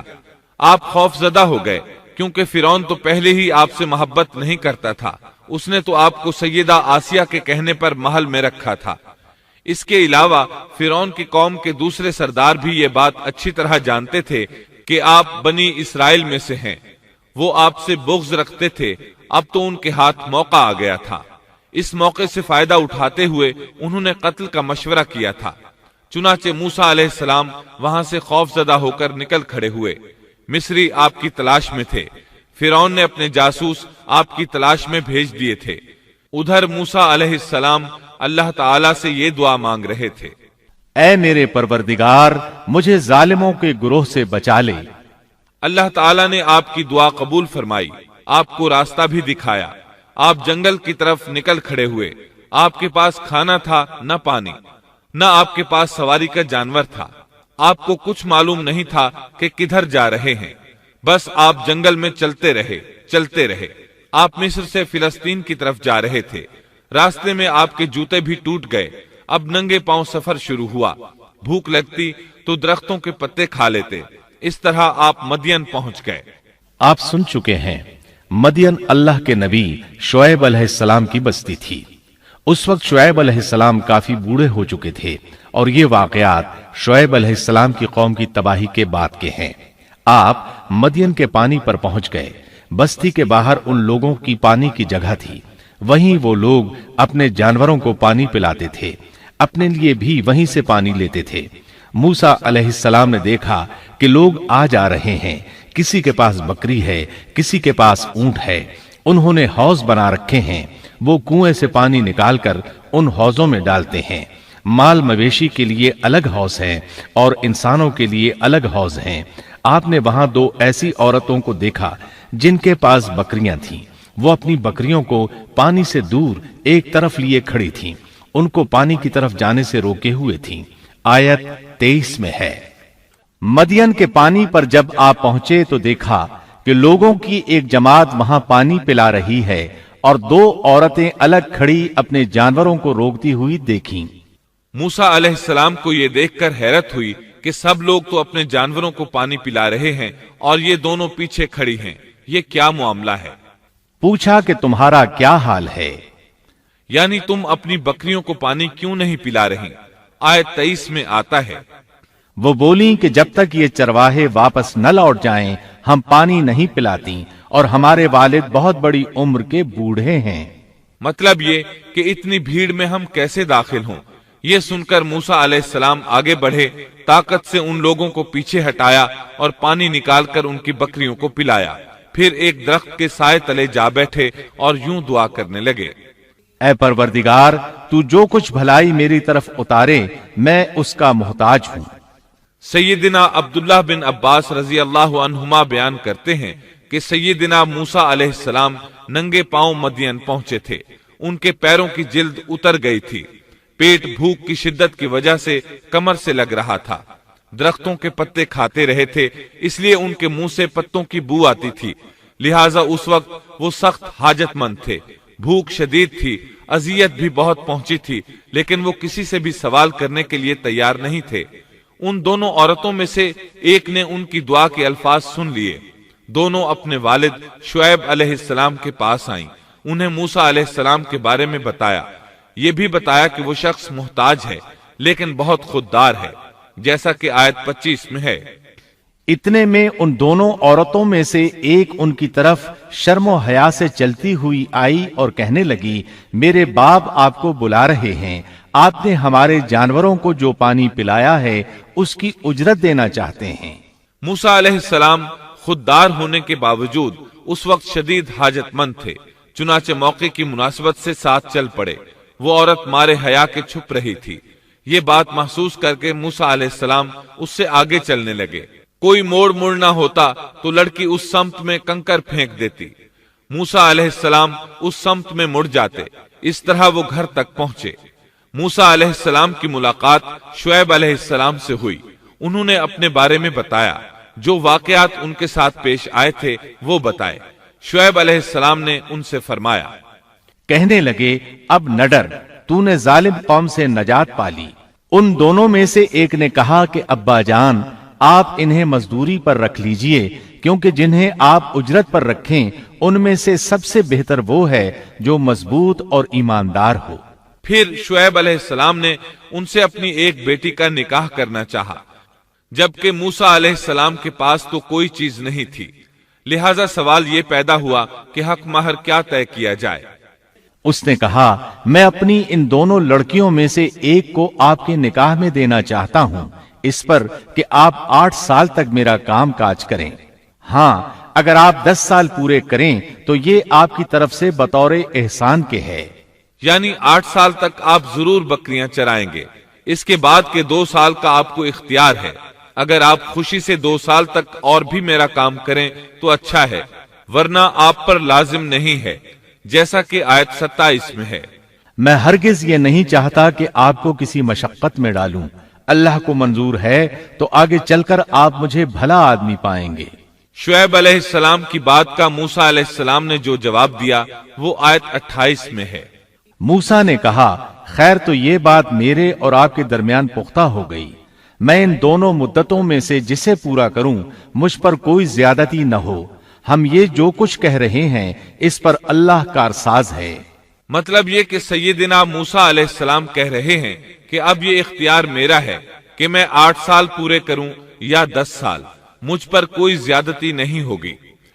آپ خوف زدہ ہو گئے، کیونکہ فرعون تو پہلے ہی آپ سے محبت نہیں کرتا تھا۔ اس نے تو آپ کو سیدہ آسیہ کے کہنے پر محل میں رکھا تھا۔ اس کے علاوہ فرعون کی قوم کے دوسرے سردار بھی یہ بات اچھی طرح جانتے تھے کہ آپ بنی اسرائیل میں سے ہیں۔ وہ آپ سے بغض رکھتے تھے۔ اب تو ان کے ہاتھ موقع آ گیا تھا۔ اس موقع سے فائدہ اٹھاتے ہوئے انہوں نے قتل کا مشورہ کیا تھا۔ چنانچہ موسیٰ علیہ السلام وہاں سے خوف زدہ ہو کر نکل کھڑے ہوئے۔ مصری آپ کی تلاش میں تھے۔ فرعون نے اپنے جاسوس آپ کی تلاش میں بھیج دیے تھے۔ ادھر موسیٰ علیہ السلام اللہ تعالیٰ سے یہ دعا مانگ رہے تھے، اے میرے پروردگار، مجھے ظالموں کے گروہ سے بچا لے۔ اللہ تعالیٰ نے آپ کی دعا قبول فرمائی، آپ کو راستہ بھی دکھایا۔ آپ جنگل کی طرف نکل کھڑے ہوئے۔ آپ کے پاس کھانا تھا نہ پانی، نہ آپ کے پاس سواری کا جانور تھا۔ آپ کو کچھ معلوم نہیں تھا کہ کدھر جا رہے ہیں۔ بس آپ جنگل میں چلتے رہے۔ آپ مصر سے فلسطین کی طرف جا رہے تھے۔ راستے میں آپ کے جوتے بھی ٹوٹ گئے۔ اب ننگے پاؤں سفر شروع ہوا۔ بھوک لگتی تو درختوں کے پتے کھا لیتے۔ اس طرح آپ مدین پہنچ گئے۔ آپ سن چکے ہیں، مدین اللہ کے نبی شعیب علیہ السلام کی بستی تھی۔ اس وقت شعیب علیہ السلام کافی بوڑھے ہو چکے تھے، اور یہ واقعات شعیب علیہ السلام کی قوم کی تباہی کے بعد کے ہیں۔ آپ مدین کے پانی پر پہنچ گئے۔ بستی کے باہر ان لوگوں کی پانی کی جگہ تھی۔ وہیں وہ لوگ اپنے جانوروں کو پانی پلاتے تھے، اپنے لیے بھی وہیں سے پانی لیتے تھے۔ موسیٰ علیہ السلام نے دیکھا کہ لوگ آ جا رہے ہیں، کسی کے پاس بکری ہے، کسی کے پاس اونٹ ہے۔ انہوں نے حوض بنا رکھے ہیں، وہ کنویں سے پانی نکال کر ان حوضوں میں ڈالتے ہیں۔ مال مویشی کے لیے الگ حوض ہیں اور انسانوں کے لیے الگ حوض ہیں۔ آپ نے وہاں دو ایسی عورتوں کو دیکھا جن کے پاس بکریاں تھیں، وہ اپنی بکریوں کو پانی سے دور ایک طرف لیے کھڑی تھیں، ان کو پانی کی طرف جانے سے روکے ہوئے تھیں۔ آیت 23 میں ہے۔ مدین کے پانی پر جب آپ پہنچے تو دیکھا کہ لوگوں کی ایک جماعت وہاں پانی پلا رہی ہے اور دو عورتیں الگ کھڑی اپنے جانوروں کو روکتی ہوئی دیکھیں۔ موسیٰ علیہ السلام کو یہ دیکھ کر حیرت ہوئی کہ سب لوگ تو اپنے جانوروں کو پانی پلا رہے ہیں اور یہ دونوں پیچھے کھڑی ہیں، یہ کیا معاملہ ہے؟ پوچھا کہ تمہارا کیا حال ہے؟ یعنی تم اپنی بکریوں کو پانی کیوں نہیں پلا رہی؟ آیت 23 میں آتا ہے، وہ بولیں کہ جب تک یہ چرواہے واپس نہ لوٹ جائیں ہم پانی نہیں پلاتی، اور ہمارے والد بہت بڑی عمر کے بوڑھے ہیں۔ مطلب یہ کہ اتنی بھیڑ میں ہم کیسے داخل ہوں؟ یہ سن کر موسیٰ علیہ السلام آگے بڑھے، طاقت سے ان لوگوں کو پیچھے ہٹایا اور پانی نکال کر ان کی بکریوں کو پلایا، پھر ایک درخت کے سائے تلے جا بیٹھے اور یوں دعا کرنے لگے، اے پروردگار، تو جو کچھ بھلائی میری طرف اتارے میں اس کا محتاج ہوں۔ سیدنا عبداللہ بن عباس رضی اللہ عنہما بیان کرتے ہیں کہ سیدنا موسیٰ علیہ السلام ننگے پاؤں مدین پہنچے تھے، ان کے پیروں کی جلد اتر گئی تھی، پیٹ بھوک کی شدت کی وجہ سے کمر سے لگ رہا تھا، درختوں کے پتے کھاتے رہے تھے اس لیے ان کے منہ سے پتوں کی بو آتی تھی، لہٰذا اس وقت وہ سخت حاجت مند تھے، بھوک شدید تھی، اذیت بھی بہت پہنچی تھی، لیکن وہ کسی سے بھی سوال کرنے کے لیے تیار نہیں تھے۔ ان دونوں عورتوں میں سے ایک نے ان کی دعا کے الفاظ سن لیے، دونوں اپنے والد شعیب علیہ السلام کے پاس آئیں، انہیں موسیٰ علیہ السلام کے بارے میں بتایا، یہ بھی بتایا کہ وہ شخص محتاج ہے لیکن بہت خوددار ہے، جیسا کہ آیت 25 میں ہے۔ اتنے میں ان دونوں عورتوں میں سے ایک ان کی طرف شرم و حیا سے چلتی ہوئی آئی اور کہنے لگی، میرے باپ آپ کو بلا رہے ہیں، آپ نے ہمارے جانوروں کو جو پانی پلایا ہے اس کی اجرت دینا چاہتے ہیں۔ موسیٰ علیہ السلام خوددار ہونے کے باوجود اس وقت شدید حاجت مند تھے، چنانچہ موقع کی مناسبت سے ساتھ چل پڑے۔ وہ عورت مارے حیا کے چھپ رہی تھی، یہ بات محسوس کر کے موسیٰ علیہ السلام اس سے آگے چلنے لگے، کوئی موڑ نہ ہوتا تو لڑکی اس سمت میں کنکر پھینک دیتی، موسیٰ علیہ السلام اس سمت میں مڑ جاتے، اس طرح وہ گھر تک پہنچے۔ موسیٰ علیہ السلام کی ملاقات شعیب علیہ السلام سے ہوئی، انہوں نے اپنے بارے میں بتایا، جو واقعات ان کے ساتھ پیش آئے تھے وہ بتائے۔ شعیب علیہ السلام نے ان سے فرمایا، کہنے لگے، اب نہ ڈر، تو نے ظالم قوم سے نجات پالی۔ ان دونوں میں سے ایک نے کہا کہ ابا جان، آپ انہیں مزدوری پر رکھ لیجئے، کیونکہ جنہیں آپ اجرت پر رکھیں ان میں سے سب سے بہتر وہ ہے جو مضبوط اور ایماندار ہو۔ پھر شعیب علیہ السلام نے ان سے اپنی ایک بیٹی کا نکاح کرنا چاہا، جبکہ موسیٰ علیہ السلام کے پاس تو کوئی چیز نہیں تھی، لہٰذا سوال یہ پیدا ہوا کہ حق مہر کیا طے کیا جائے۔ اس نے کہا، میں اپنی ان دونوں لڑکیوں میں سے ایک کو آپ کے نکاح میں دینا چاہتا ہوں، اس پر کہ آپ 8 سال تک میرا کام کاج کریں۔ ہاں، اگر آپ 10 سال پورے کریں تو یہ آپ کی طرف سے بطور احسان کے ہے۔ یعنی 8 سال تک آپ ضرور بکریاں چرائیں گے، اس کے بعد کے 2 سال کا آپ کو اختیار ہے، اگر آپ خوشی سے 2 سال تک اور بھی میرا کام کریں تو اچھا ہے، ورنہ آپ پر لازم نہیں ہے، جیسا کہ آیت 27 میں ہے۔ میں ہرگز یہ نہیں چاہتا کہ آپ کو کسی مشقت میں ڈالوں، اللہ کو منظور ہے تو آگے چل کر آپ مجھے بھلا آدمی پائیں گے۔ شعیب علیہ السلام کی بات کا موسیٰ علیہ السلام نے جو جواب دیا وہ آیت 28 میں ہے۔ موسیٰ نے کہا، خیر تو یہ بات میرے اور آپ کے درمیان پختہ ہو گئی، میں ان دونوں مدتوں میں سے جسے پورا کروں مجھ پر کوئی زیادتی نہ ہو، ہم یہ جو کچھ کہہ رہے ہیں اس پر اللہ کارساز ہے۔ مطلب یہ کہ سیدنا موسیٰ علیہ السلام کہہ رہے ہیں کہ اب یہ اختیار میرا ہے کہ میں 8 سال پورے کروں یا 10 سال، مجھ پر کوئی زیادتی نہیں ہوگی۔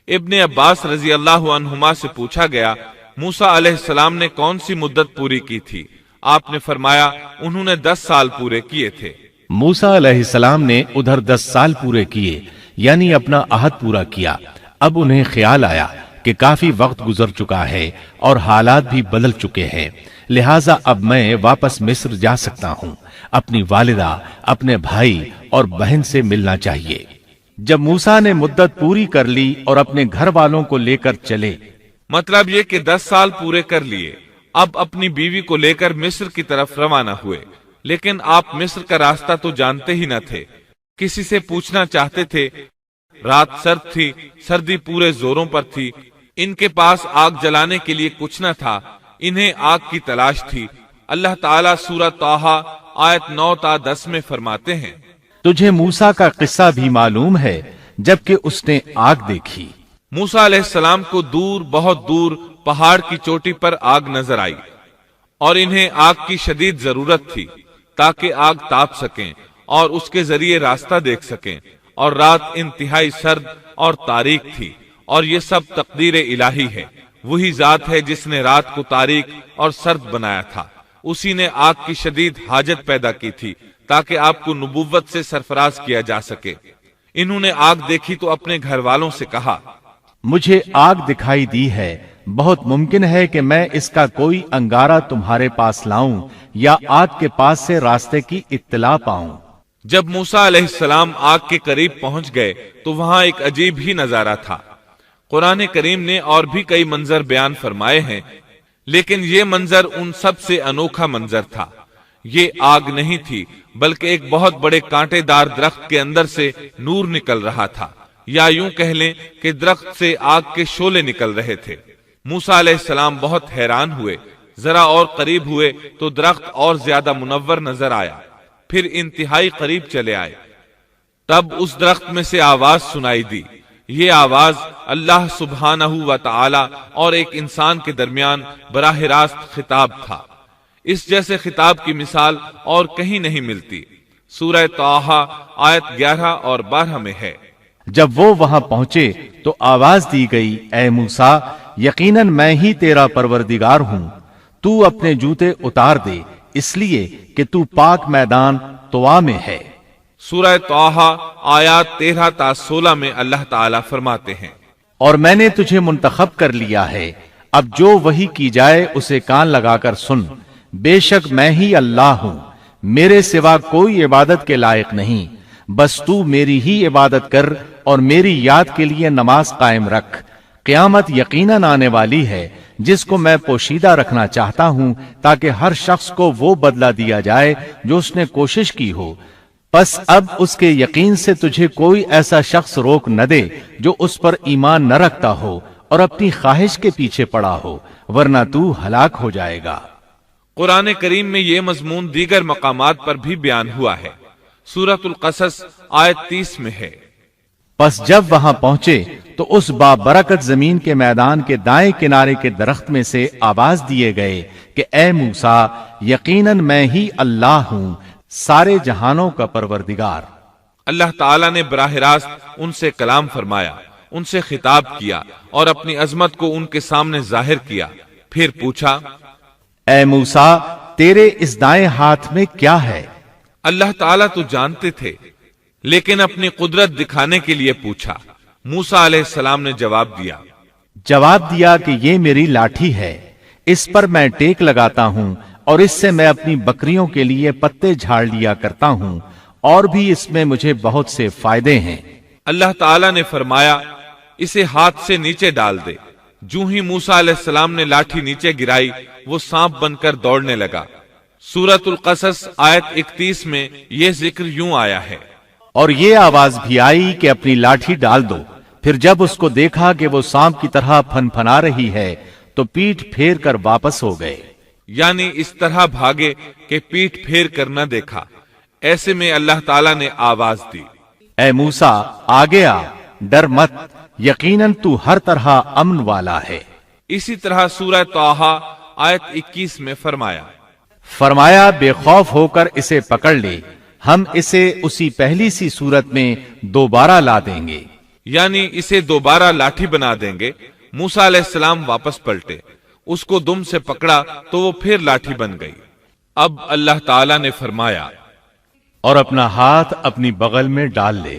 ابن عباس رضی اللہ عنہما سے پوچھا گیا، موسیٰ علیہ السلام نے کون سی مدت پوری کی تھی؟ آپ نے فرمایا، انہوں نے 10 سال پورے کیے تھے۔ موسیٰ علیہ السلام نے ادھر 10 سال پورے کیے، یعنی اپنا عہد پورا کیا۔ اب انہیں خیال آیا کہ کافی وقت گزر چکا ہے اور حالات بھی بدل چکے ہیں، لہٰذا اب میں واپس مصر جا سکتا ہوں۔ اپنی والدہ، اپنے بھائی اور بہن سے ملنا چاہیے۔ جب موسیٰ نے مدت پوری کر لی اور اپنے گھر والوں کو لے کر چلے، مطلب یہ کہ 10 سال پورے کر لیے، اب اپنی بیوی کو لے کر مصر کی طرف روانہ ہوئے۔ لیکن آپ مصر کا راستہ تو جانتے ہی نہ تھے، کسی سے پوچھنا چاہتے تھے۔ رات سرد تھی، سردی پورے زوروں پر تھی، ان کے پاس آگ جلانے کے لیے کچھ نہ تھا، انہیں آگ کی تلاش تھی۔ اللہ تعالیٰ سورہ طٰہٰ آیت 9 تا 10 میں فرماتے ہیں، تجھے موسیٰ کا قصہ بھی معلوم ہے جبکہ اس نے آگ دیکھی۔ موسیٰ علیہ السلام کو دور، بہت دور پہاڑ کی چوٹی پر آگ نظر آئی اور انہیں آگ کی شدید ضرورت تھی تاکہ آگ تاپ سکیں اور اس کے ذریعے راستہ دیکھ سکیں، اور رات انتہائی سرد اور تاریک تھی، اور یہ سب تقدیر الہی ہے۔ وہی ذات ہے جس نے رات کو تاریک اور سرد بنایا تھا، اسی نے آگ کی شدید حاجت پیدا کی تھی تاکہ آپ کو نبوت سے سرفراز کیا جا سکے۔ انہوں نے آگ دیکھی تو اپنے گھر والوں سے کہا، مجھے آگ دکھائی دی ہے، بہت ممکن ہے کہ میں اس کا کوئی انگارہ تمہارے پاس لاؤں یا آگ کے پاس سے راستے کی اطلاع پاؤں۔ جب موسیٰ علیہ السلام آگ کے قریب پہنچ گئے تو وہاں ایک عجیب ہی نظارہ تھا۔ قرآن کریم نے اور بھی کئی منظر بیان فرمائے ہیں، لیکن یہ منظر ان سب سے انوکھا منظر تھا۔ یہ آگ نہیں تھی، بلکہ ایک بہت بڑے کانٹے دار درخت کے اندر سے نور نکل رہا تھا، یا یوں کہہ لیں کہ درخت سے آگ کے شعلے نکل رہے تھے۔ موسیٰ علیہ السلام بہت حیران ہوئے، ذرا اور قریب ہوئے تو درخت اور زیادہ منور نظر آیا، پھر انتہائی قریب چلے آئے، تب اس درخت میں سے آواز سنائی دی۔ یہ آواز اللہ سبحانہ و تعالی اور ایک انسان کے درمیان براہ راست خطاب تھا۔ اس جیسے خطاب کی مثال اور کہیں نہیں ملتی۔ سورہ طٰہٰ آیت 11 اور 12 میں ہے، جب وہ وہاں پہنچے تو آواز دی گئی، اے موسیٰ، یقیناً میں ہی تیرا پروردگار ہوں، تو اپنے جوتے اتار دے، اس لیے کہ تو پاک میدان طوا میں ہے۔ سورہ طٰہٰ آیات 13 تا 16 میں اللہ تعالیٰ فرماتے ہیں، اور میں نے تجھے منتخب کر لیا ہے، اب جو وحی کی جائے اسے کان لگا کر سن، بے شک میں ہی اللہ ہوں، میرے سوا کوئی عبادت کے لائق نہیں، بس تو میری ہی عبادت کر اور میری یاد کے لیے نماز قائم رکھ۔ قیامت یقیناً آنے والی ہے جس کو میں پوشیدہ رکھنا چاہتا ہوں تاکہ ہر شخص کو وہ بدلہ دیا جائے جو اس نے کوشش کی ہو، پس اب اس کے یقین سے تجھے کوئی ایسا شخص روک نہ دے جو اس پر ایمان نہ رکھتا ہو اور اپنی خواہش کے پیچھے پڑا ہو، ورنہ تو ہلاک ہو جائے گا۔ قرآن کریم میں یہ مضمون دیگر مقامات پر بھی بیان ہوا ہے۔ سورۃ القصص آیت 30 میں ہے، پس جب وہاں پہنچے تو اس بابرکت زمین کے میدان کے دائیں کنارے کے درخت میں سے آواز دیے گئے کہ اے موسیٰ، یقیناً میں ہی اللہ ہوں، سارے جہانوں کا پروردگار۔ اللہ تعالیٰ نے براہ راست ان سے کلام فرمایا، ان سے خطاب کیا اور اپنی عظمت کو ان کے سامنے ظاہر کیا۔ پھر پوچھا، اے موسیٰ، تیرے اس دائیں ہاتھ میں کیا ہے؟ اللہ تعالیٰ تو جانتے تھے، لیکن اپنی قدرت دکھانے کے لیے پوچھا۔ موسیٰ علیہ السلام نے جواب دیا کہ یہ میری لاٹھی ہے، اس پر میں ٹیک لگاتا ہوں اور اس سے میں اپنی بکریوں کے لیے پتے جھاڑ لیا کرتا ہوں، اور بھی اس میں مجھے بہت سے فائدے ہیں۔ اللہ تعالیٰ نے فرمایا، اسے ہاتھ سے نیچے ڈال دے۔ جو ہی موسیٰ علیہ السلام نے لاٹھی نیچے گرائی، وہ سانپ بن کر دوڑنے لگا۔ سورۃ القصص آیت 31 میں یہ ذکر یوں آیا ہے، اور یہ آواز بھی آئی کہ اپنی لاٹھی ڈال دو۔ پھر جب اس کو دیکھا کہ وہ سانپ کی طرح پھن پھنا رہی ہے تو پیٹھ پھیر کر واپس ہو گئے، یعنی اس طرح بھاگے کہ پیٹھ پھیر کر نہ دیکھا۔ ایسے میں اللہ تعالیٰ نے آواز دی، اے موسیٰ، آگے آ، ڈر مت، یقیناً تو ہر طرح امن والا ہے۔ اسی طرح سورہ طٰہٰ آیت 21 میں فرمایا بے خوف ہو کر اسے پکڑ لے، ہم اسے اسی پہلی سی صورت میں دوبارہ لا دیں گے، یعنی اسے دوبارہ لاٹھی بنا دیں گے۔ موسیٰ علیہ السلام واپس پلٹے، اس کو دم سے پکڑا تو وہ پھر لاٹھی بن گئی۔ اب اللہ تعالیٰ نے فرمایا، اور اپنا ہاتھ اپنی بغل میں ڈال لے۔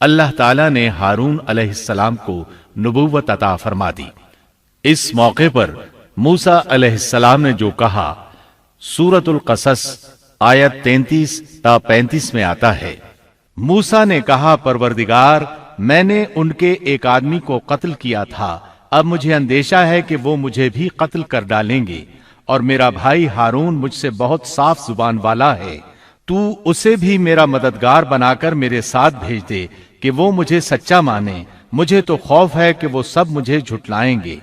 اللہ تعالیٰ نے ہارون علیہ السلام کو نبوت عطا فرما دی۔ اس موقع پر موسیٰ علیہ السلام نے جو کہا سورۃ القصص آیت 33 تا 35 میں آتا ہے، موسیٰ نے کہا پروردگار، میں نے ان کے ایک آدمی کو قتل کیا تھا، اب مجھے اندیشہ ہے کہ وہ مجھے بھی قتل کر ڈالیں گے، اور میرا بھائی ہارون مجھ سے بہت صاف زبان والا ہے، تو اسے بھی میرا مددگار بنا کر میرے ساتھ بھیج دے کہ وہ مجھے سچا مانے، مجھے تو خوف ہے کہ وہ سب مجھے جھٹلائیں گے۔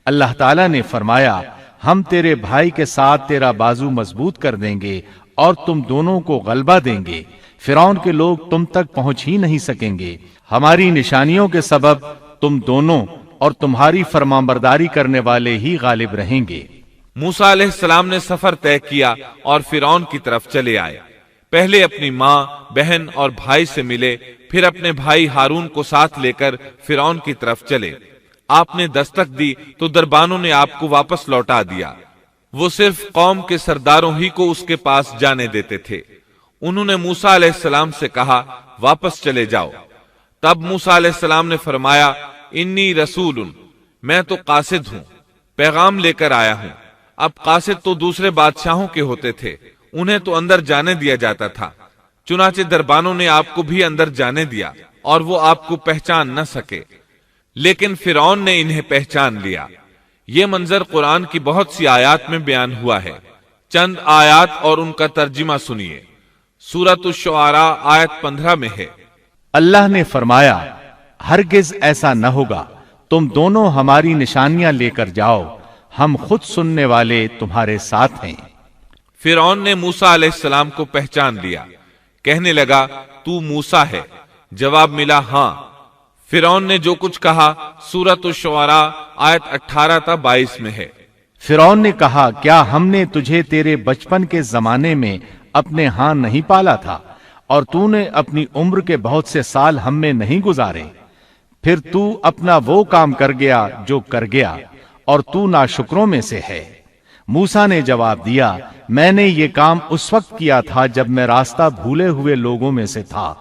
اللہ تعالیٰ نے فرمایا، ہم تیرے بھائی کے ساتھ تیرا بازو مضبوط کر دیں گے اور تم دونوں کو غلبہ دیں گے، فرعون کے لوگ تم تک پہنچ ہی نہیں سکیں گے، ہماری نشانیوں کے سبب تم دونوں اور تمہاری فرمانبرداری کرنے والے ہی غالب رہیں گے۔ موسیٰ علیہ السلام نے سفر طے کیا اور فرعون کی طرف چلے آئے۔ پہلے اپنی ماں، بہن اور بھائی سے ملے، پھر اپنے بھائی ہارون کو ساتھ لے کر فرعون کی طرف چلے۔ آپ نے دستک دی تو دربانوں نے آپ کو واپس لوٹا دیا۔ وہ صرف قوم کے سرداروں ہی کو اس کے پاس جانے دیتے تھے۔ انہوں نے موسیٰ علیہ السلام سے کہا، واپس چلے جاؤ۔ تب موسیٰ علیہ السلام نے فرمایا، انی رسول، میں تو قاصد ہوں، پیغام لے کر آیا ہوں۔ اب قاصد تو دوسرے بادشاہوں کے ہوتے تھے، انہیں تو اندر جانے دیا جاتا تھا، چنانچہ دربانوں نے آپ کو بھی اندر جانے دیا اور وہ آپ کو پہچان نہ سکے، لیکن فرعون نے انہیں پہچان لیا۔ یہ منظر قرآن کی بہت سی آیات میں بیان ہوا ہے۔ چند آیات اور ان کا ترجمہ سنیے۔ سورۃ الشعراء آیت 15 میں ہے، اللہ نے فرمایا، ہرگز ایسا نہ ہوگا، تم دونوں ہماری نشانیاں لے کر جاؤ، ہم خود سننے والے تمہارے ساتھ ہیں۔ فرعون نے موسیٰ علیہ السلام کو پہچان لیا، کہنے لگا، تو موسیٰ ہے؟ جواب ملا، ہاں۔ فرعون نے جو کچھ کہا سورۃ الشعراء آیت 18 تا 22 میں ہے۔ فرعون نے کہا، کیا ہم نے تجھے تیرے بچپن کے زمانے میں اپنے ہاں نہیں پالا تھا، اور تو نے اپنی عمر کے بہت سے سال ہم میں نہیں گزارے؟ پھر تو اپنا وہ کام کر گیا جو کر گیا، اور تو ناشکروں میں سے ہے۔ موسیٰ نے جواب دیا، میں نے یہ کام اس وقت کیا تھا جب میں راستہ بھولے ہوئے لوگوں میں سے تھا،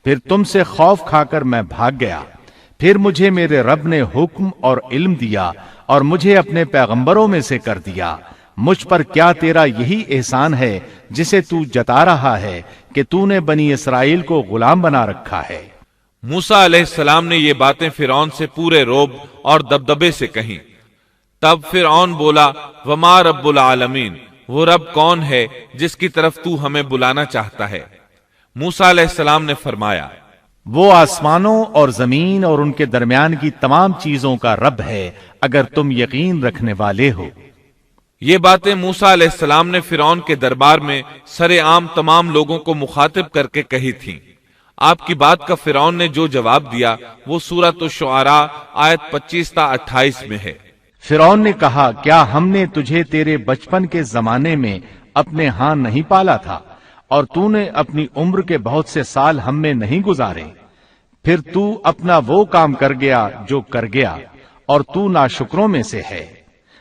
پھر تم سے خوف کھا کر میں بھاگ گیا، پھر مجھے میرے رب نے حکم اور علم دیا اور مجھے اپنے پیغمبروں میں سے کر دیا۔ مجھ پر کیا تیرا یہی احسان ہے جسے تو جتا رہا ہے کہ تو نے بنی اسرائیل کو غلام بنا رکھا ہے؟ موسیٰ علیہ السلام نے یہ باتیں فرعون سے پورے رعب اور دبدبے سے کہیں۔ تب فرعون بولا، وما رب العالمین، وہ رب کون ہے جس کی طرف تو ہمیں بلانا چاہتا ہے؟ موسیٰ علیہ السلام نے فرمایا، وہ آسمانوں اور زمین اور ان کے درمیان کی تمام چیزوں کا رب ہے، اگر تم یقین رکھنے والے ہو۔ یہ باتیں موسیٰ علیہ السلام نے فرعون کے دربار میں سر عام تمام لوگوں کو مخاطب کر کے کہی تھیں۔ آپ کی بات کا فرعون نے جو جواب دیا وہ سورۃ الشعراء آیت 25 تا 28 میں ہے۔ فرعون نے کہا، کیا ہم نے تجھے تیرے بچپن کے زمانے میں اپنے ہاں نہیں پالا تھا، اور تو نے اپنی عمر کے بہت سے سال ہم میں نہیں گزارے؟ پھر تو اپنا وہ کام کر گیا جو کر گیا، اور تو ناشکروں میں سے ہے۔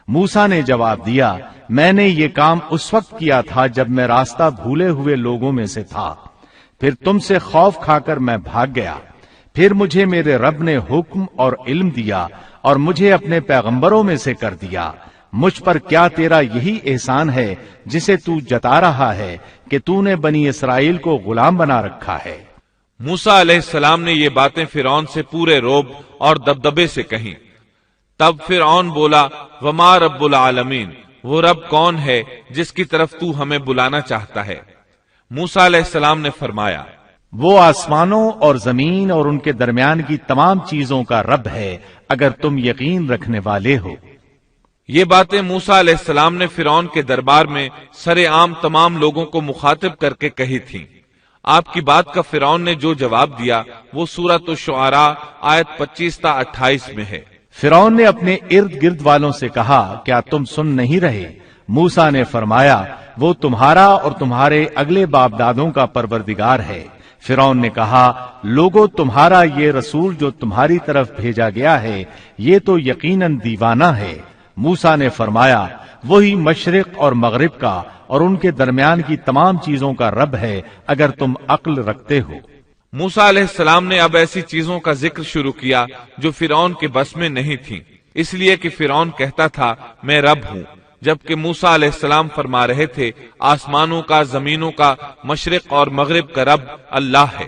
موسیٰ نے جواب دیا، میں نے یہ کام اس وقت کیا تھا جب میں راستہ بھولے ہوئے لوگوں میں سے تھا، پھر تم سے خوف کھا کر میں بھاگ گیا، پھر مجھے میرے رب نے حکم اور علم دیا اور مجھے اپنے پیغمبروں میں سے کر دیا۔ مجھ پر کیا تیرا یہی احسان ہے جسے تو جتا رہا ہے کہ تو نے بنی اسرائیل کو غلام بنا رکھا ہے؟ موسیٰ علیہ السلام نے یہ باتیں فرعون سے پورے رعب اور دبدبے سے کہیں۔ تب فرعون بولا، وما رب العالمین، وہ رب کون ہے جس کی طرف تو ہمیں بلانا چاہتا ہے؟ موسیٰ علیہ السلام نے فرمایا، وہ آسمانوں اور زمین اور ان کے درمیان کی تمام چیزوں کا رب ہے، اگر تم یقین رکھنے والے ہو۔ یہ باتیں موسیٰ علیہ السلام نے فرعون کے دربار میں سر عام تمام لوگوں کو مخاطب کر کے کہی تھیں۔ آپ کی بات کا فرعون نے جو جواب دیا وہ سورۃ الشعراء آیت 25 تا 28 میں ہے۔ فرعون نے اپنے ارد گرد والوں سے کہا، کیا تم سن نہیں رہے؟ موسیٰ نے فرمایا، وہ تمہارا اور تمہارے اگلے باپ دادوں کا پروردگار ہے۔ فرعون نے کہا، لوگو، تمہارا یہ رسول جو تمہاری طرف بھیجا گیا ہے یہ تو یقیناً دیوانہ ہے۔ موسیٰ نے فرمایا، وہی مشرق اور مغرب کا اور ان کے درمیان کی تمام چیزوں کا رب ہے، اگر تم عقل رکھتے ہو۔ موسیٰ علیہ السلام نے اب ایسی چیزوں کا ذکر شروع کیا جو فرعون کے بس میں نہیں تھیں، اس لیے کہ فرعون کہتا تھا میں رب ہوں، جبکہ موسیٰ علیہ السلام فرما رہے تھے آسمانوں کا، زمینوں کا، مشرق اور مغرب کا رب اللہ ہے۔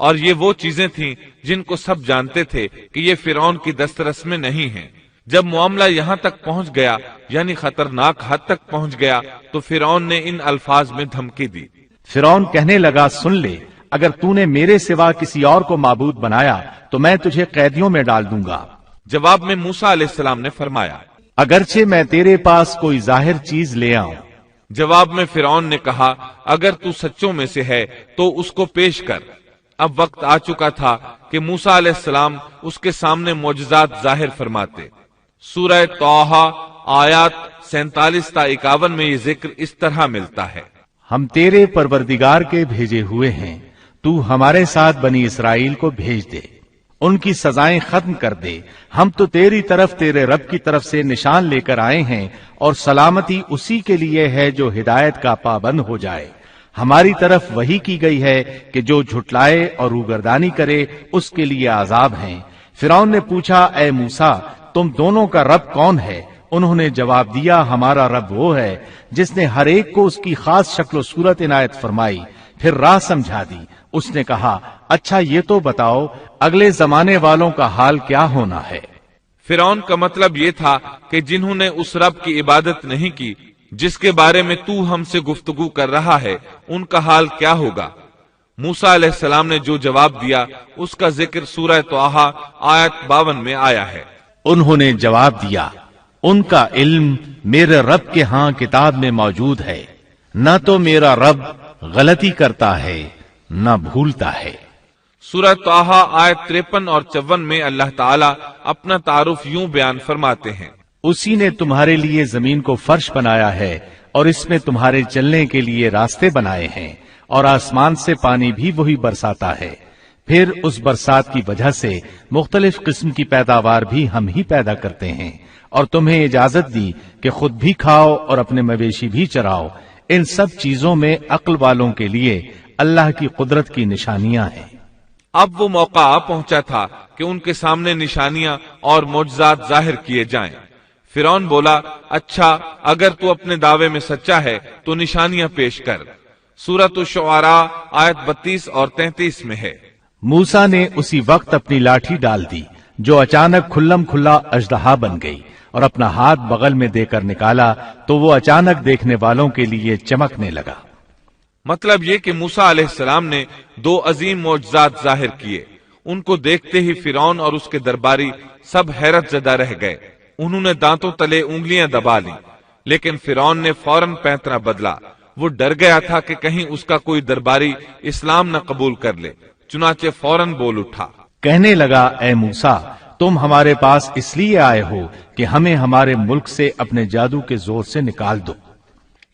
اور یہ وہ چیزیں تھیں جن کو سب جانتے تھے کہ یہ فرعون کی دسترس میں نہیں ہیں۔ جب معاملہ یہاں تک پہنچ گیا، یعنی خطرناک حد تک پہنچ گیا، تو فرعون نے ان الفاظ میں دھمکی دی۔ فرعون کہنے لگا سن لے، اگر تو نے میرے سوا کسی اور کو معبود بنایا تو میں تجھے قیدیوں میں ڈال دوں گا۔ جواب میں موسیٰ علیہ السلام نے فرمایا اگرچہ میں تیرے پاس کوئی ظاہر چیز لے آؤں۔ جواب میں فرعون نے کہا اگر تو سچوں میں سے ہے تو اس کو پیش کر۔ اب وقت آ چکا تھا کہ موسیٰ علیہ السلام اس کے سامنے معجزات ظاہر فرماتے۔ سورہ طٰہٰ آیات 47 تا 51 میں یہ ذکر اس طرح ملتا ہے، ہم تیرے پروردگار کے بھیجے ہوئے ہیں، تو ہمارے ساتھ بنی اسرائیل کو بھیج دے، ان کی سزائیں ختم کر دے، ہم تو تیری طرف تیرے رب کی طرف سے نشان لے کر آئے ہیں، اور سلامتی اسی کے لیے ہے جو ہدایت کا پابند ہو جائے۔ ہماری طرف وحی کی گئی ہے کہ جو جھٹلائے اور روگردانی کرے اس کے لیے عذاب ہیں۔ فرعون نے پوچھا اے موسیٰ تم دونوں کا رب کون ہے؟ انہوں نے جواب دیا ہمارا رب وہ ہے جس نے ہر ایک کو اس کی خاص شکل و صورت عنایت فرمائی، پھر راہ سمجھا دی۔ اس نے کہا اچھا یہ تو بتاؤ اگلے زمانے والوں کا حال کیا ہونا ہے؟ فرعون کا مطلب یہ تھا کہ جنہوں نے اس رب کی عبادت نہیں کی جس کے بارے میں تو ہم سے گفتگو کر رہا ہے، ان کا حال کیا ہوگا؟ موسیٰ علیہ السلام نے جو جواب دیا اس کا ذکر سورہ طٰہٰ آیت 52 میں آیا ہے۔ انہوں نے جواب دیا ان کا علم میرے رب کے ہاں کتاب میں موجود ہے، نہ تو میرا رب غلطی کرتا ہے نہ بھولتا ہے۔ سورہ طٰہٰ آیت 53 اور 54 میں اللہ تعالیٰ اپنا تعارف یوں بیان فرماتے ہیں، اسی نے تمہارے لیے زمین کو فرش بنایا ہے اور اس میں تمہارے چلنے کے لیے راستے بنائے ہیں، اور آسمان سے پانی بھی وہی برساتا ہے، پھر اس برسات کی وجہ سے مختلف قسم کی پیداوار بھی ہم ہی پیدا کرتے ہیں، اور تمہیں اجازت دی کہ خود بھی کھاؤ اور اپنے مویشی بھی چراؤ۔ ان سب چیزوں میں عقل والوں کے لیے اللہ کی قدرت کی نشانیاں ہیں۔ اب وہ موقع آ پہنچا تھا کہ ان کے سامنے نشانیاں اور معجزات ظاہر کیے جائیں۔ فرعون بولا اچھا اگر تو اپنے دعوے میں سچا ہے تو نشانیاں پیش کر۔ سورۃ الشعراء آیت 32 اور 33 میں ہے۔ موسیٰ نے اسی وقت اپنی لاٹھی ڈال دی جو اچانک کھلم کھلا اژدہا بن گئی، اور اپنا ہاتھ بغل میں دے کر نکالا تو وہ اچانک دیکھنے والوں کے لیے چمکنے لگا۔ مطلب یہ کہ موسیٰ علیہ السلام نے 2 عظیم معجزات ظاہر کیے۔ ان کو دیکھتے ہی فرعون اور اس کے درباری سب حیرت زدہ رہ گئے۔ انہوں نے دانتوں تلے انگلیاں دبا لیں، لیکن فرعون نے فوراً پینترا بدلا۔ وہ ڈر گیا تھا کہ کہیں اس کا کوئی درباری اسلام نہ قبول کر لے، چنانچہ فوراً بول اٹھا، کہنے لگا اے موسیٰ تم ہمارے پاس اس لیے آئے ہو کہ ہمیں ہمارے ملک سے اپنے جادو کے زور سے نکال دو۔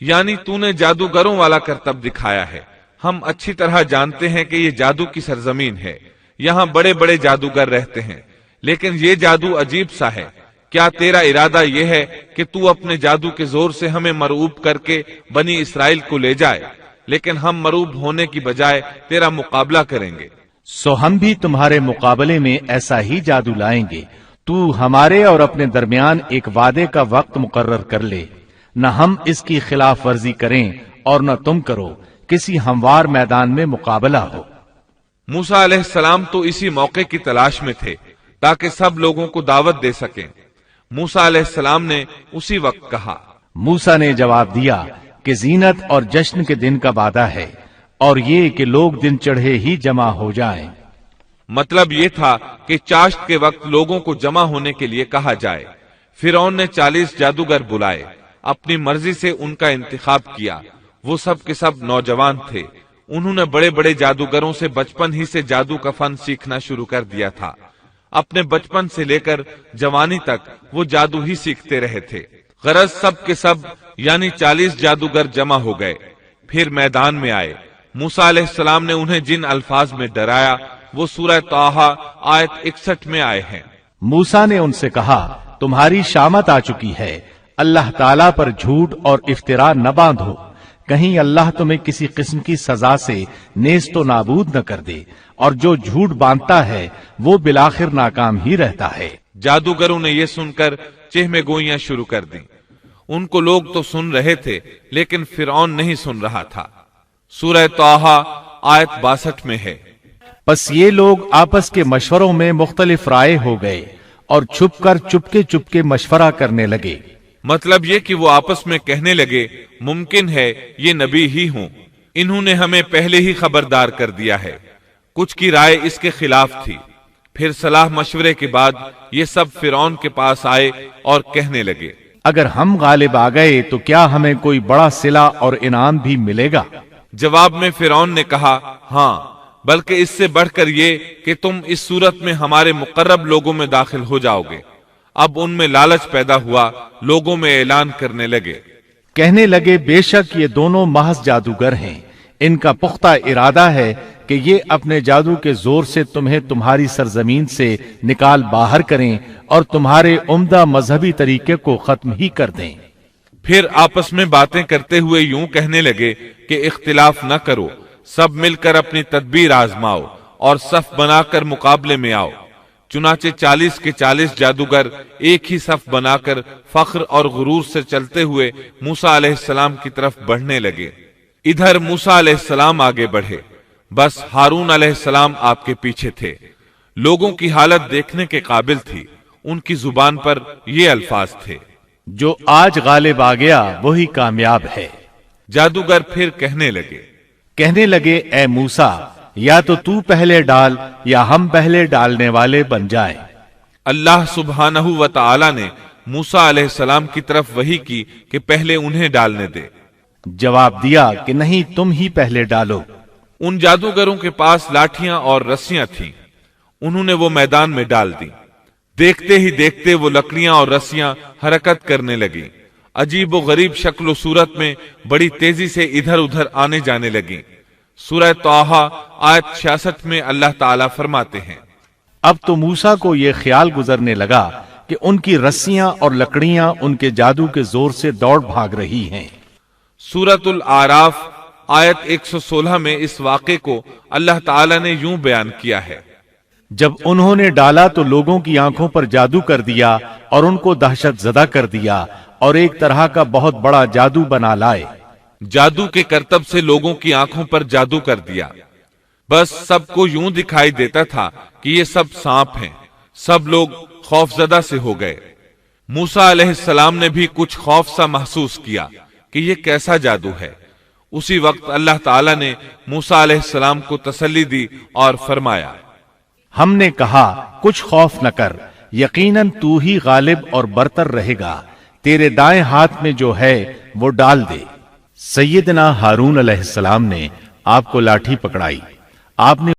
یعنی تو نے جادوگروں والا کرتب دکھایا ہے۔ ہم اچھی طرح جانتے ہیں کہ یہ جادو کی سرزمین ہے، یہاں بڑے بڑے جادوگر رہتے ہیں، لیکن یہ جادو عجیب سا ہے۔ کیا تیرا ارادہ یہ ہے کہ تو اپنے جادو کے زور سے ہمیں مرعوب کر کے بنی اسرائیل کو لے جائے؟ لیکن ہم مرعوب ہونے کی بجائے تیرا مقابلہ کریں گے۔ سو ہم بھی تمہارے مقابلے میں ایسا ہی جادو لائیں گے۔ تو ہمارے اور اپنے درمیان ایک وعدے کا وقت مقرر کر لے، نہ ہم اس کی خلاف ورزی کریں اور نہ تم کرو، کسی ہموار میدان میں مقابلہ ہو۔ موسیٰ علیہ السلام تو اسی موقع کی تلاش میں تھے تاکہ سب لوگوں کو دعوت دے سکیں۔ موسیٰ علیہ السلام نے اسی وقت کہا۔ موسیٰ نے جواب دیا کہ زینت اور جشن کے دن کا وعدہ ہے، اور یہ کہ لوگ دن چڑھے ہی جمع ہو جائیں۔ مطلب یہ تھا کہ چاشت کے وقت لوگوں کو جمع ہونے کے لیے کہا جائے۔ فرعون نے 40 جادوگر بلائے، اپنی مرضی سے ان کا انتخاب کیا۔ وہ سب کے سب نوجوان تھے۔ انہوں نے بڑے بڑے جادوگروں سے بچپن ہی سے جادو کا فن سیکھنا شروع کر دیا تھا۔ اپنے بچپن سے لے کر جوانی تک وہ جادو ہی سیکھتے رہے تھے۔ غرض سب کے سب یعنی 40 جادوگر جمع ہو گئے، پھر میدان میں آئے۔ موسیٰ علیہ السلام نے انہیں جن الفاظ میں ڈرایا وہ سورہ طٰہٰ آیت 61 میں آئے ہیں۔ موسیٰ نے ان سے کہا تمہاری شامت آ چکی ہے، اللہ تعالیٰ پر جھوٹ اور افتراء نہ باندھو، کہیں اللہ تمہیں کسی قسم کی سزا سے نیست و نابود نہ کر دے، اور جو جھوٹ باندھتا ہے وہ بالآخر ناکام ہی رہتا ہے۔ جادوگروں نے یہ سن کر چہمے گوئیاں شروع کر دیں۔ ان کو لوگ تو سن رہے تھے لیکن فرعون نہیں سن رہا تھا۔ سورہ طٰہٰ آیت 62 میں ہے۔ پس یہ لوگ آپس کے مشوروں میں مختلف رائے ہو گئے اور چھپ کر چپکے مشورہ کرنے لگے۔ مطلب یہ کہ وہ آپس میں کہنے لگے ممکن ہے یہ نبی ہی ہوں، انہوں نے ہمیں پہلے ہی خبردار کر دیا ہے۔ کچھ کی رائے اس کے خلاف تھی۔ پھر صلاح مشورے کے بعد یہ سب فرعون کے پاس آئے اور کہنے لگے اگر ہم غالب آ گئے تو کیا ہمیں کوئی بڑا صلہ اور انعام بھی ملے گا؟ جواب میں فرعون نے کہا ہاں، بلکہ اس سے بڑھ کر یہ کہ تم اس صورت میں ہمارے مقرب لوگوں میں داخل ہو جاؤ گے۔ اب ان میں لالچ پیدا ہوا، لوگوں میں اعلان کرنے لگے، کہنے لگے بے شک یہ دونوں محض جادوگر ہیں، ان کا پختہ ارادہ ہے کہ یہ اپنے جادو کے زور سے تمہیں تمہاری سرزمین سے نکال باہر کریں اور تمہارے عمدہ مذہبی طریقے کو ختم ہی کر دیں۔ پھر آپس میں باتیں کرتے ہوئے یوں کہنے لگے کہ اختلاف نہ کرو، سب مل کر اپنی تدبیر آزماؤ اور صف بنا کر مقابلے میں آؤ۔ چنانچہ 40 کے 40 جادوگر ایک ہی صف بنا کر فخر اور غرور سے چلتے ہوئے موسیٰ علیہ السلام کی طرف بڑھنے لگے۔ ادھر موسیٰ علیہ السلام آگے بڑھے، بس ہارون علیہ السلام آپ کے پیچھے تھے۔ لوگوں کی حالت دیکھنے کے قابل تھی، ان کی زبان پر یہ الفاظ تھے، جو آج غالب آ گیا وہی کامیاب ہے۔ جادوگر پھر کہنے لگے اے موسیٰ، یا تو پہلے ڈال یا ہم پہلے ڈالنے والے بن جائیں۔ اللہ سبحانہ و تعالی نے موسیٰ علیہ السلام کی طرف وحی کی کہ پہلے انہیں ڈالنے دے۔ جواب دیا کہ نہیں، تم ہی پہلے ڈالو۔ ان جادوگروں کے پاس لاٹھیاں اور رسیاں تھیں، انہوں نے وہ میدان میں ڈال دی۔ دیکھتے ہی دیکھتے وہ لکڑیاں اور رسیاں حرکت کرنے لگیں، عجیب و غریب شکل و صورت میں بڑی تیزی سے ادھر ادھر آنے جانے لگیں۔ سورہ طٰہٰ آیت 66 میں اللہ تعالیٰ فرماتے ہیں، اب تو موسیٰ کو یہ خیال گزرنے لگا کہ ان کی رسیاں اور لکڑیاں ان کے جادو کے زور سے دوڑ بھاگ رہی ہیں۔ سورۃ الاعراف آیت 116 میں اس واقعے کو اللہ تعالیٰ نے یوں بیان کیا ہے، جب انہوں نے ڈالا تو لوگوں کی آنکھوں پر جادو کر دیا اور ان کو دہشت زدہ کر دیا اور ایک طرح کا بہت بڑا جادو بنا لائے۔ جادو کے کرتب سے لوگوں کی آنکھوں پر جادو کر دیا، بس سب کو یوں دکھائی دیتا تھا کہ یہ سب سانپ ہیں۔ سب لوگ خوف زدہ سے ہو گئے۔ موسیٰ علیہ السلام نے بھی کچھ خوف سا محسوس کیا کہ یہ کیسا جادو ہے۔ اسی وقت اللہ تعالیٰ نے موسیٰ علیہ السلام کو تسلی دی اور فرمایا، ہم نے کہا کچھ خوف نہ کر، یقیناً تو ہی غالب اور برتر رہے گا، تیرے دائیں ہاتھ میں جو ہے وہ ڈال دے۔ سیدنا ہارون علیہ السلام نے آپ کو لاٹھی پکڑائی، آپ نے